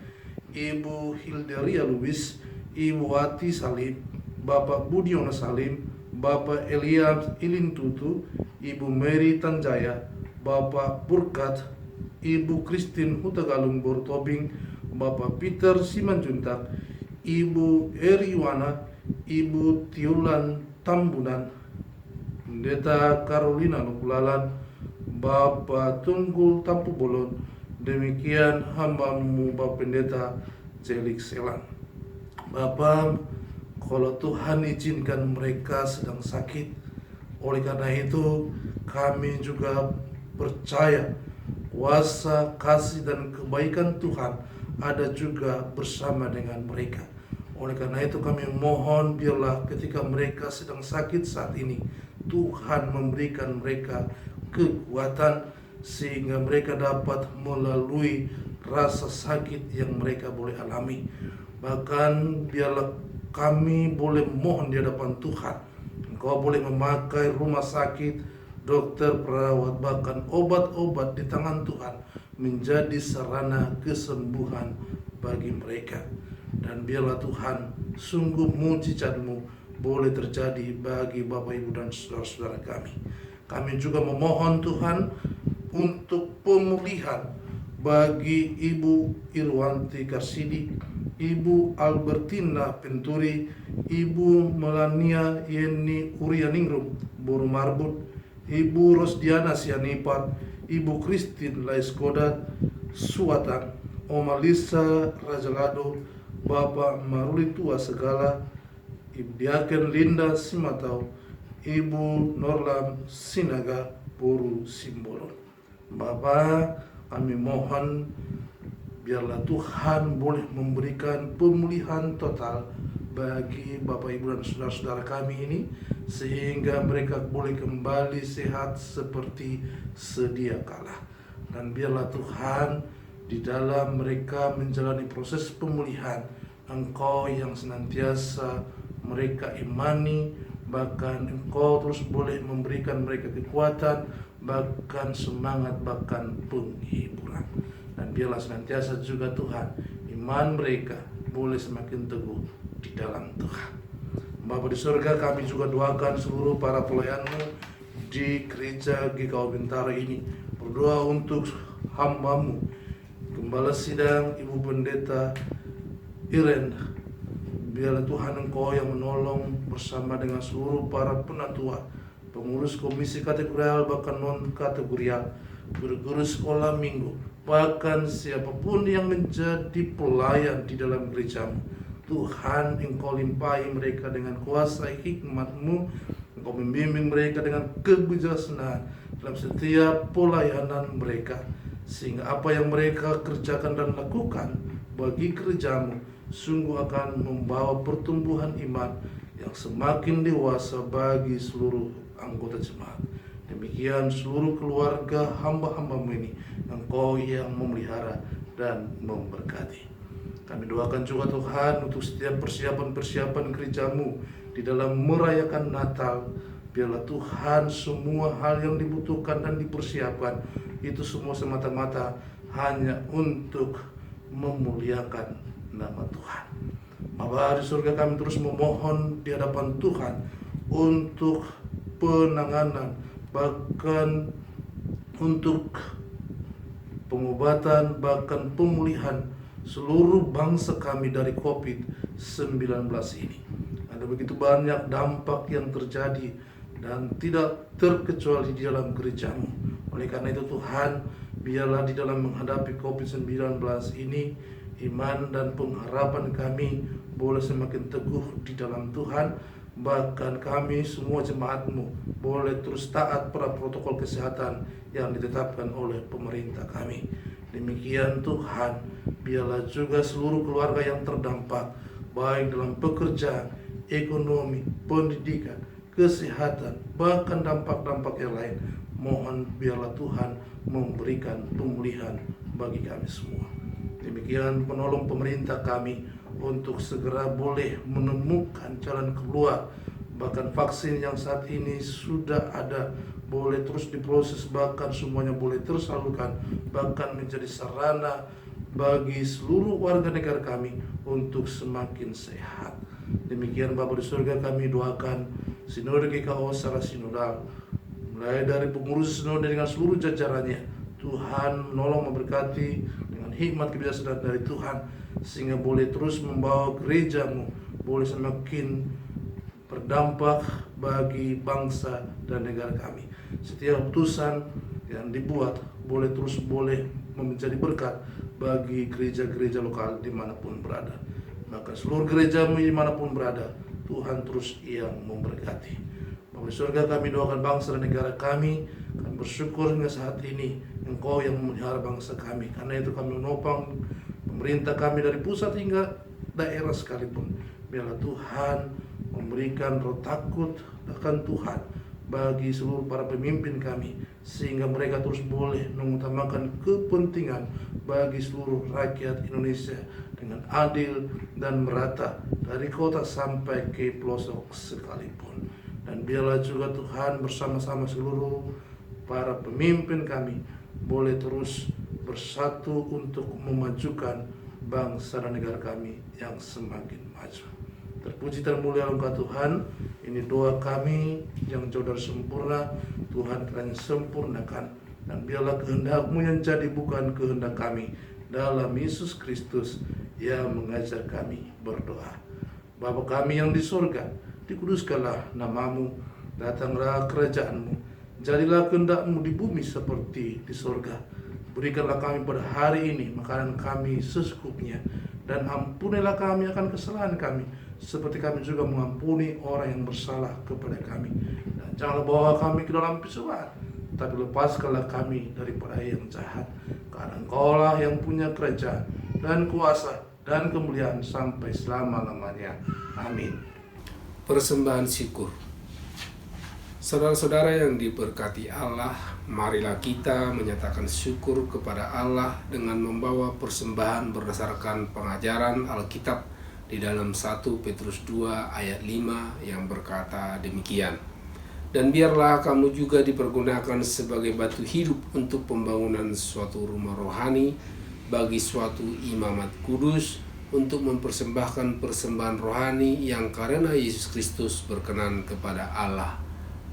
Ibu Hilderia Lubis, Ibu Wati Salim, Bapak Budiono Salim, Bapak Elias Ilintutu, Ibu Mary Tanjaya, Bapak Burkat, Ibu Christine Hutagalung Bortobing, Bapak Peter Simanjuntak, Ibu Eriwana, Ibu Tiulan Tambunan, Pendeta Carolina Nukulalan, Bapak Tunggul Tampu Bolon. Demikian hamba-Mu Bapak Pendeta Jelik Selan. Bapak, kalau Tuhan izinkan mereka sedang sakit, oleh karena itu kami juga percaya kuasa, kasih, dan kebaikan Tuhan ada juga bersama dengan mereka. Oleh karena itu kami mohon, biarlah ketika mereka sedang sakit saat ini, Tuhan memberikan mereka kekuatan sehingga mereka dapat melalui rasa sakit yang mereka boleh alami. Bahkan biarlah kami boleh mohon di hadapan Tuhan, Engkau boleh memakai rumah sakit, dokter, perawat, bahkan obat-obat di tangan Tuhan menjadi sarana kesembuhan bagi mereka. Dan biarlah Tuhan, sungguh mujizat-Mu boleh terjadi bagi Bapak, Ibu, dan saudara-saudara kami. Kami juga memohon Tuhan untuk pemulihan bagi Ibu Irwanti Karsidi, Ibu Albertina Penturi, Ibu Melania Yeni Urianingrum Boru Marbut, Ibu Rosdiana Sianipat, Ibu Christine Laiskodat Suatan, Oma Lisa Rajalado, Bapak Maruli Tua Segala, Ibdiaken Linda Simatau, Ibu Norlam Sinaga Puru Simbolon. Bapa, kami mohon biarlah Tuhan boleh memberikan pemulihan total bagi Bapak Ibu dan saudara-saudara kami ini, sehingga mereka boleh kembali sehat seperti sedia kala. Dan biarlah Tuhan di dalam mereka menjalani proses pemulihan, Engkau yang senantiasa mereka imani, bahkan Engkau terus boleh memberikan mereka kekuatan, bahkan semangat, bahkan penghiburan. Dan biarlah senantiasa juga Tuhan, iman mereka boleh semakin teguh di dalam Tuhan. Bapa di surga, kami juga doakan seluruh para pelayan-Mu di gereja GKO Bintaro ini. Berdoa untuk hamba-Mu, Gembala Sidang Ibu Pendeta Iren. Biarlah Tuhan Engkau yang menolong bersama dengan seluruh para penatua, pengurus komisi kategorial, bahkan non kategorial, guru-guru sekolah minggu, bahkan siapapun yang menjadi pelayan di dalam gereja-Mu. Tuhan, Engkau limpahi mereka dengan kuasa hikmat-Mu, Engkau membimbing mereka dengan kebijaksanaan dalam setiap pelayanan mereka, sehingga apa yang mereka kerjakan dan lakukan bagi gereja-Mu sungguh akan membawa pertumbuhan iman yang semakin dewasa bagi seluruh anggota jemaat. Demikian seluruh keluarga hamba-hamba-Mu ini, Engkau yang memelihara dan memberkati. Kami doakan juga Tuhan untuk setiap persiapan-persiapan gereja-Mu di dalam merayakan Natal. Biarlah Tuhan semua hal yang dibutuhkan dan dipersiapkan itu semua semata-mata hanya untuk memuliakan nama Tuhan. Bapa di surga, kami terus memohon di hadapan Tuhan untuk penanganan, bahkan untuk pengobatan, bahkan pemulihan seluruh bangsa kami dari COVID-19 ini. Ada begitu banyak dampak yang terjadi dan tidak terkecuali di dalam gereja-Mu. Oleh karena itu Tuhan, biarlah di dalam menghadapi COVID-19 ini, iman dan pengharapan kami boleh semakin teguh di dalam Tuhan. Bahkan kami semua jemaat-Mu boleh terus taat pada protokol kesehatan yang ditetapkan oleh pemerintah kami. Demikian Tuhan, biarlah juga seluruh keluarga yang terdampak, baik dalam pekerjaan, ekonomi, pendidikan, kesehatan, bahkan dampak-dampak yang lain. Mohon biarlah Tuhan memberikan pemulihan bagi kami semua. Demikian penolong pemerintah kami untuk segera boleh menemukan jalan keluar. Bahkan vaksin yang saat ini sudah ada boleh terus diproses, bahkan semuanya boleh tersalurkan, bahkan menjadi sarana bagi seluruh warga negara kami untuk semakin sehat. Demikian Bapa di surga, kami doakan Sinode GKO secara sinodal, mulai dari pengurus sinode dengan seluruh jajarannya. Tuhan menolong, memberkati dengan hikmat kebijaksanaan dari Tuhan, sehingga boleh terus membawa gereja-Mu boleh semakin berdampak bagi bangsa dan negara kami. Setiap putusan yang dibuat boleh terus menjadi berkat bagi gereja-gereja lokal dimanapun berada. Maka seluruh gereja-Mu dimanapun berada, Tuhan terus yang memberkati. Bapa di surga, kami doakan bangsa dan negara kami. Kami bersyukur hingga saat ini Engkau yang memelihara bangsa kami. Karena itu kami menopang pemerintah kami dari pusat hingga daerah sekalipun. Biarlah Tuhan memberikan roh takut akan Tuhan bagi seluruh para pemimpin kami, sehingga mereka terus boleh mengutamakan kepentingan bagi seluruh rakyat Indonesia dengan adil dan merata dari kota sampai ke pelosok sekalipun. Dan biarlah juga Tuhan bersama-sama seluruh para pemimpin kami boleh terus bersatu untuk memajukan bangsa dan negara kami yang semakin maju. Terpuji dan mulia Engkau Tuhan. Ini doa kami yang jauh dari sempurna. Tuhan kiranya sempurnakan, dan biarlah kehendak-Mu yang jadi, bukan kehendak kami. Dalam Yesus Kristus yang mengajar kami berdoa. Bapa kami yang di surga, dikuduskanlah nama-Mu, datanglah kerajaan-Mu, jadilah kehendak-Mu di bumi seperti di surga. Berikanlah kami pada hari ini makanan kami secukupnya, dan ampunilah kami akan kesalahan kami, seperti kami juga mengampuni orang yang bersalah kepada kami. Dan janganlah bawa kami ke dalam percobaan, tapi lepaskanlah kami daripada yang jahat. Karena Engkaulah yang punya kerajaan dan kuasa dan kemuliaan sampai selama-lamanya. Amin. Persembahan syukur. Saudara-saudara yang diberkati Allah, marilah kita menyatakan syukur kepada Allah dengan membawa persembahan berdasarkan pengajaran Alkitab di dalam 1 Petrus 2 ayat 5 yang berkata demikian. Dan biarlah kamu juga dipergunakan sebagai batu hidup untuk pembangunan suatu rumah rohani bagi suatu imamat kudus, untuk mempersembahkan persembahan rohani yang karena Yesus Kristus berkenan kepada Allah.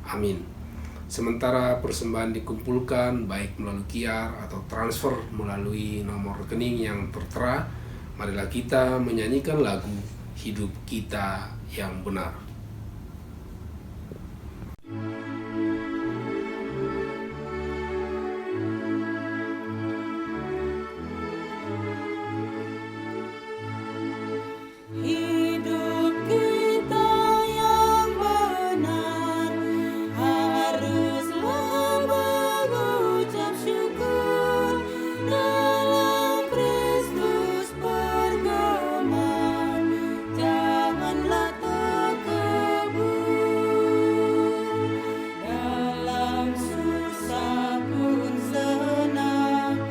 Amin. Sementara persembahan dikumpulkan baik melalui QR atau transfer melalui nomor rekening yang tertera, marilah kita menyanyikan lagu Hidup Kita Yang Benar. Hidup kita yang benar haruslah mengucap syukur, dalam Kristus bergema, janganlah takabur. Dalam susah pun senang,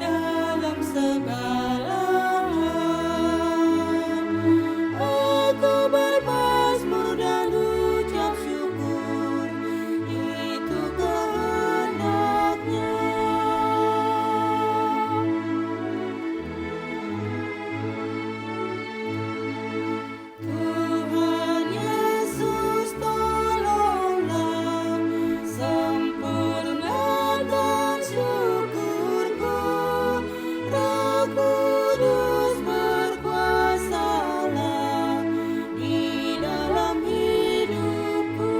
dalam segala aku bermazmur dan ucap syukur, itu kehendaknya. Tuhan Yesus tolonglah, sempurnakan syukurku, Roh Kudus berkuasalah di dalam hidupku.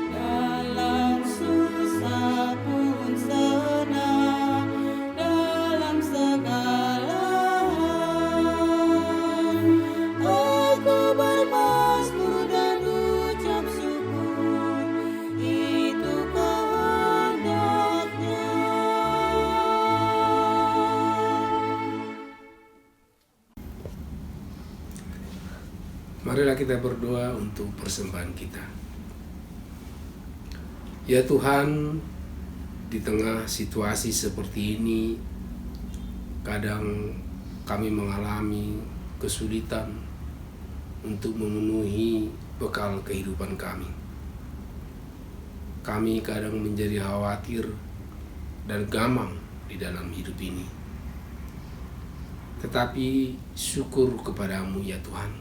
Dalam susah pun senang, dalam segala aku bermazmur dan ucap syukur, itu kehendaknya. Marilah kita berdoa untuk persembahan kita. Ya Tuhan, di tengah situasi seperti ini, kadang kami mengalami kesulitan untuk memenuhi bekal kehidupan kami. Kami kadang menjadi khawatir dan gamang di dalam hidup ini. Tetapi syukur kepadamu ya Tuhan,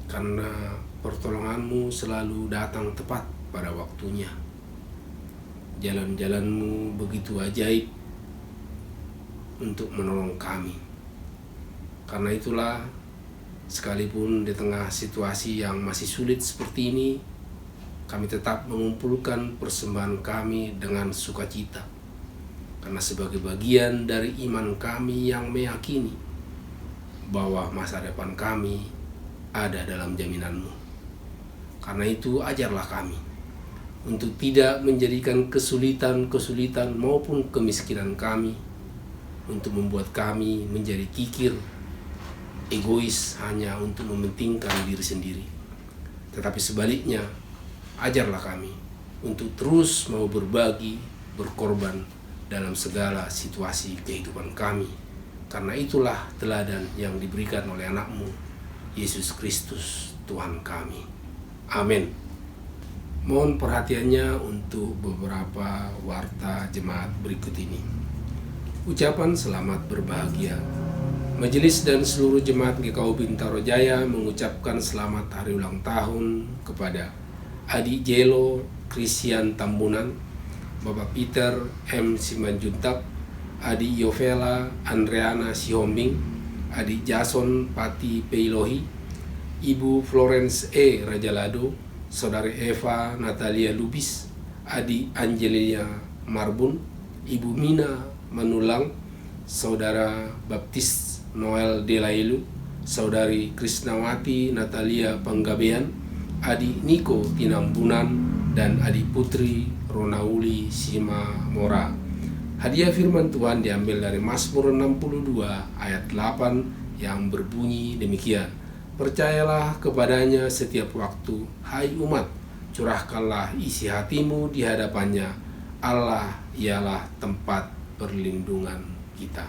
karena pertolonganmu selalu datang tepat pada waktunya. Jalan-jalanmu begitu ajaib untuk menolong kami. Karena itulah, sekalipun di tengah situasi yang masih sulit seperti ini, kami tetap mengumpulkan persembahan kami dengan sukacita. Karena sebagai bagian dari iman kami yang meyakini bahwa masa depan kami ada dalam jaminan-Mu. Karena itu ajarlah kami untuk tidak menjadikan kesulitan-kesulitan maupun kemiskinan kami untuk membuat kami menjadi kikir, egois hanya untuk mementingkan diri sendiri. Tetapi sebaliknya, ajarlah kami untuk terus mau berbagi, berkorban dalam segala situasi kehidupan kami. Karena itulah teladan yang diberikan oleh anak-Mu, Yesus Kristus Tuhan kami. Amin. Mohon perhatiannya untuk beberapa warta jemaat berikut ini. Ucapan selamat berbahagia. Majelis dan seluruh jemaat GKU Bintaro Jaya mengucapkan selamat hari ulang tahun kepada Adik Jelo Christian Tambunan, Bapak Peter M. Simanjuntak, Adik Yovela Andreana Sihombing, Adik Jason Pati Peilohi, Ibu Florence E. Rajalado, Saudari Eva Natalia Lubis, Adik Angelia Marbun, Ibu Mina Manulang, Saudara Baptis Noel Delailu, Saudari Krisnawati Natalia Panggabean, adik Niko Tinambunan, dan adik putri Ronauli Simamora. Hadiah firman Tuhan diambil dari Mazmur 62 ayat 8 yang berbunyi demikian. Percayalah kepadanya setiap waktu, hai umat, curahkanlah isi hatimu di hadapannya. Allah ialah tempat perlindungan kita.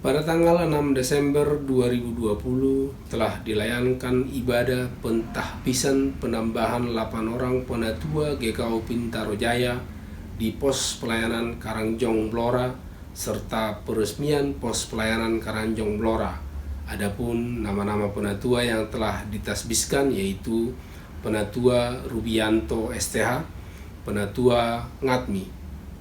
Pada tanggal 6 Desember 2020 telah dilayankan ibadah pentahbisan penambahan 8 orang penatua GKO Bintaro Jaya di pos pelayanan Karangjong Blora serta peresmian pos pelayanan Karangjong Blora. Adapun nama-nama penatua yang telah ditasbiskan yaitu Penatua Rubianto STH, Penatua Ngatmi,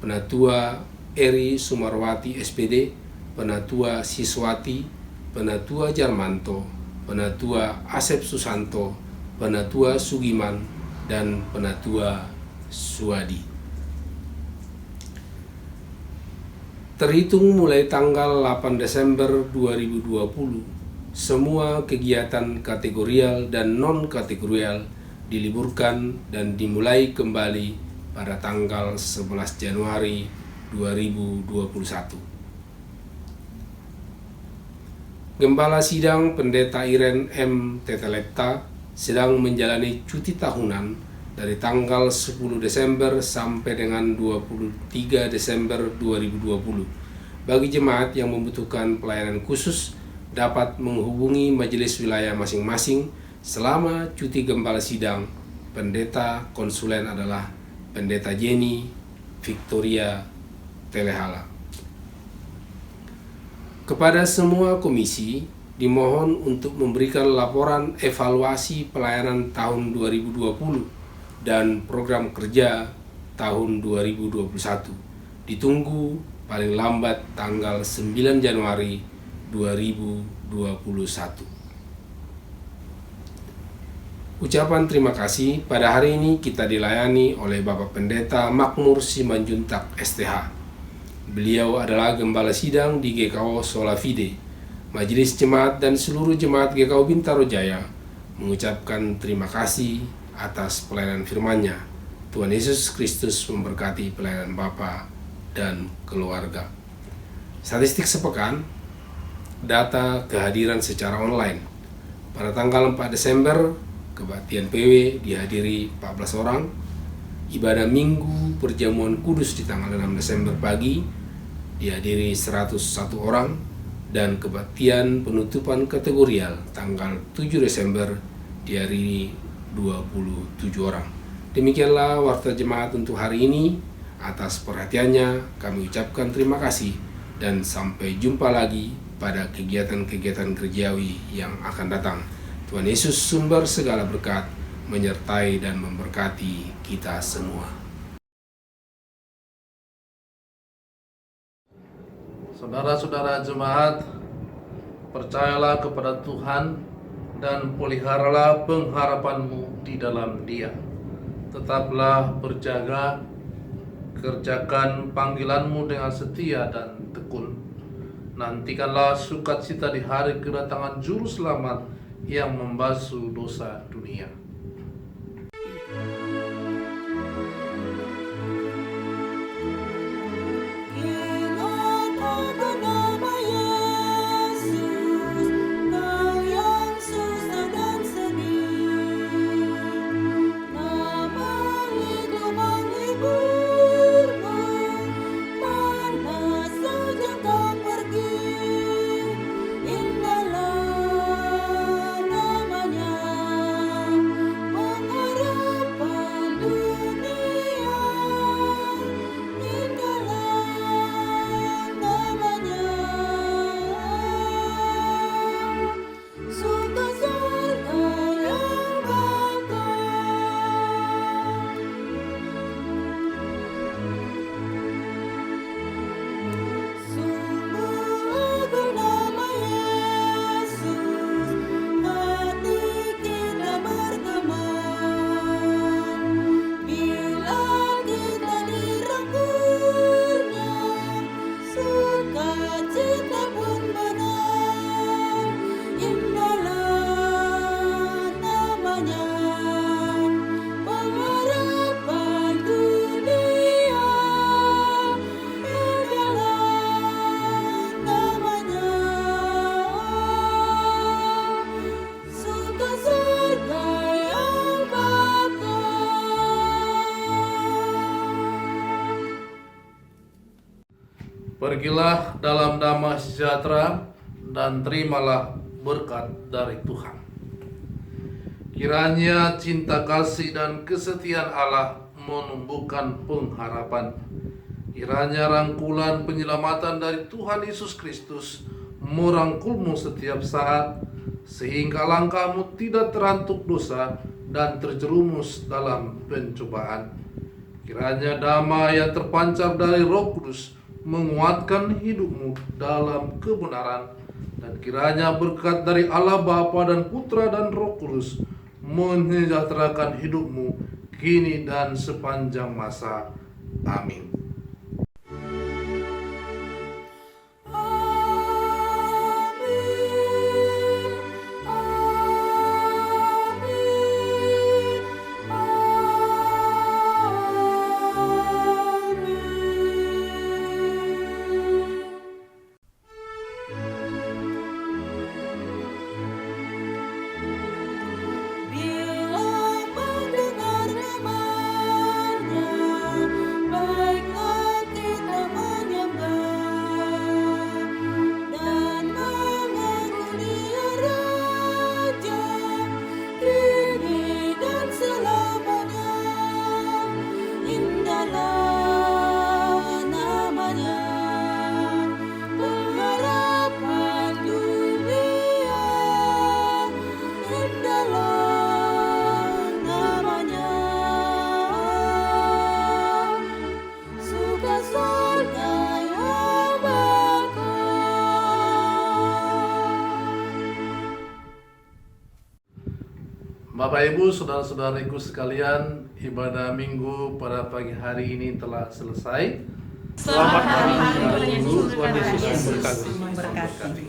Penatua Eri Sumarwati SPD, Penatua Siswati, Penatua Jarmanto, Penatua Asep Susanto, Penatua Sugiman, dan Penatua Suwadi. Terhitung mulai tanggal 8 Desember 2020, semua kegiatan kategorial dan non-kategorial diliburkan dan dimulai kembali pada tanggal 11 Januari 2021. Gembala Sidang Pendeta Iren M. Tetelepta sedang menjalani cuti tahunan dari tanggal 10 Desember sampai dengan 23 Desember 2020. Bagi jemaat yang membutuhkan pelayanan khusus dapat menghubungi majelis wilayah masing-masing selama cuti gembala sidang. Pendeta konsulen adalah Pendeta Jenny Victoria Telehala. Kepada semua komisi dimohon untuk memberikan laporan evaluasi pelayanan tahun 2020 dan program kerja tahun 2021. Ditunggu paling lambat tanggal 9 Januari 2021. Ucapan terima kasih pada hari ini kita dilayani oleh Bapak Pendeta Makmur Simanjuntak STH. Beliau adalah Gembala Sidang di GKO Solafide. Majelis Jemaat dan seluruh jemaat GKO Bintaro Jaya mengucapkan terima kasih atas pelayanan firman-Nya. Tuhan Yesus Kristus memberkati pelayanan Bapa dan keluarga. Statistik sepekan, data kehadiran secara online. Pada tanggal 4 Desember, kebaktian PW dihadiri 14 orang. Ibadah Minggu Perjamuan Kudus di tanggal 6 Desember pagi dihadiri 101 orang. Dan kebaktian penutupan kategorial tanggal 7 Desember dihadiri 27 orang. Demikianlah warta jemaat untuk hari ini. Atas perhatiannya kami ucapkan terima kasih dan sampai jumpa lagi pada kegiatan-kegiatan gerejawi yang akan datang. Tuhan Yesus sumber segala berkat menyertai dan memberkati kita semua. Saudara-saudara jemaat, percayalah kepada Tuhan dan peliharalah pengharapanmu di dalam Dia. Tetaplah berjaga, kerjakan panggilanmu dengan setia dan tekun. Nantikanlah sukacita di hari kedatangan Juru Selamat yang membasuh dosa dunia. Ingat akan nama Yesus, kau yang susah dan sedih. Nama itu menghiburmu, mana saja kau pergi. Indahlah namanya, Pergilah dalam damai sejahtera dan terimalah berkat dari Tuhan. Kiranya cinta kasih dan kesetiaan Allah menumbuhkan pengharapan. Kiranya rangkulan penyelamatan dari Tuhan Yesus Kristus merangkulmu setiap saat, sehingga langkahmu tidak terantuk dosa dan terjerumus dalam pencobaan. Kiranya damai yang terpancar dari Roh Kudus menguatkan hidupmu dalam kebenaran, dan kiranya berkat dari Allah Bapa dan Putra dan Roh Kudus menyejahterakan hidupmu kini dan sepanjang masa. Amin. Bila mendengar namanya, baiklah kita menyembah dan mengaku Dia Raja, kini dan selamanya. Indahlah namanya, pengharapan dunia. Indahlah namanya, suka surga yang Bapak Ibu, saudara-saudariku sekalian, ibadah minggu pada pagi hari ini telah selesai. Selamat hari Minggu, Minggu, Tuhan Yesus Yesus memberkati. memberkati.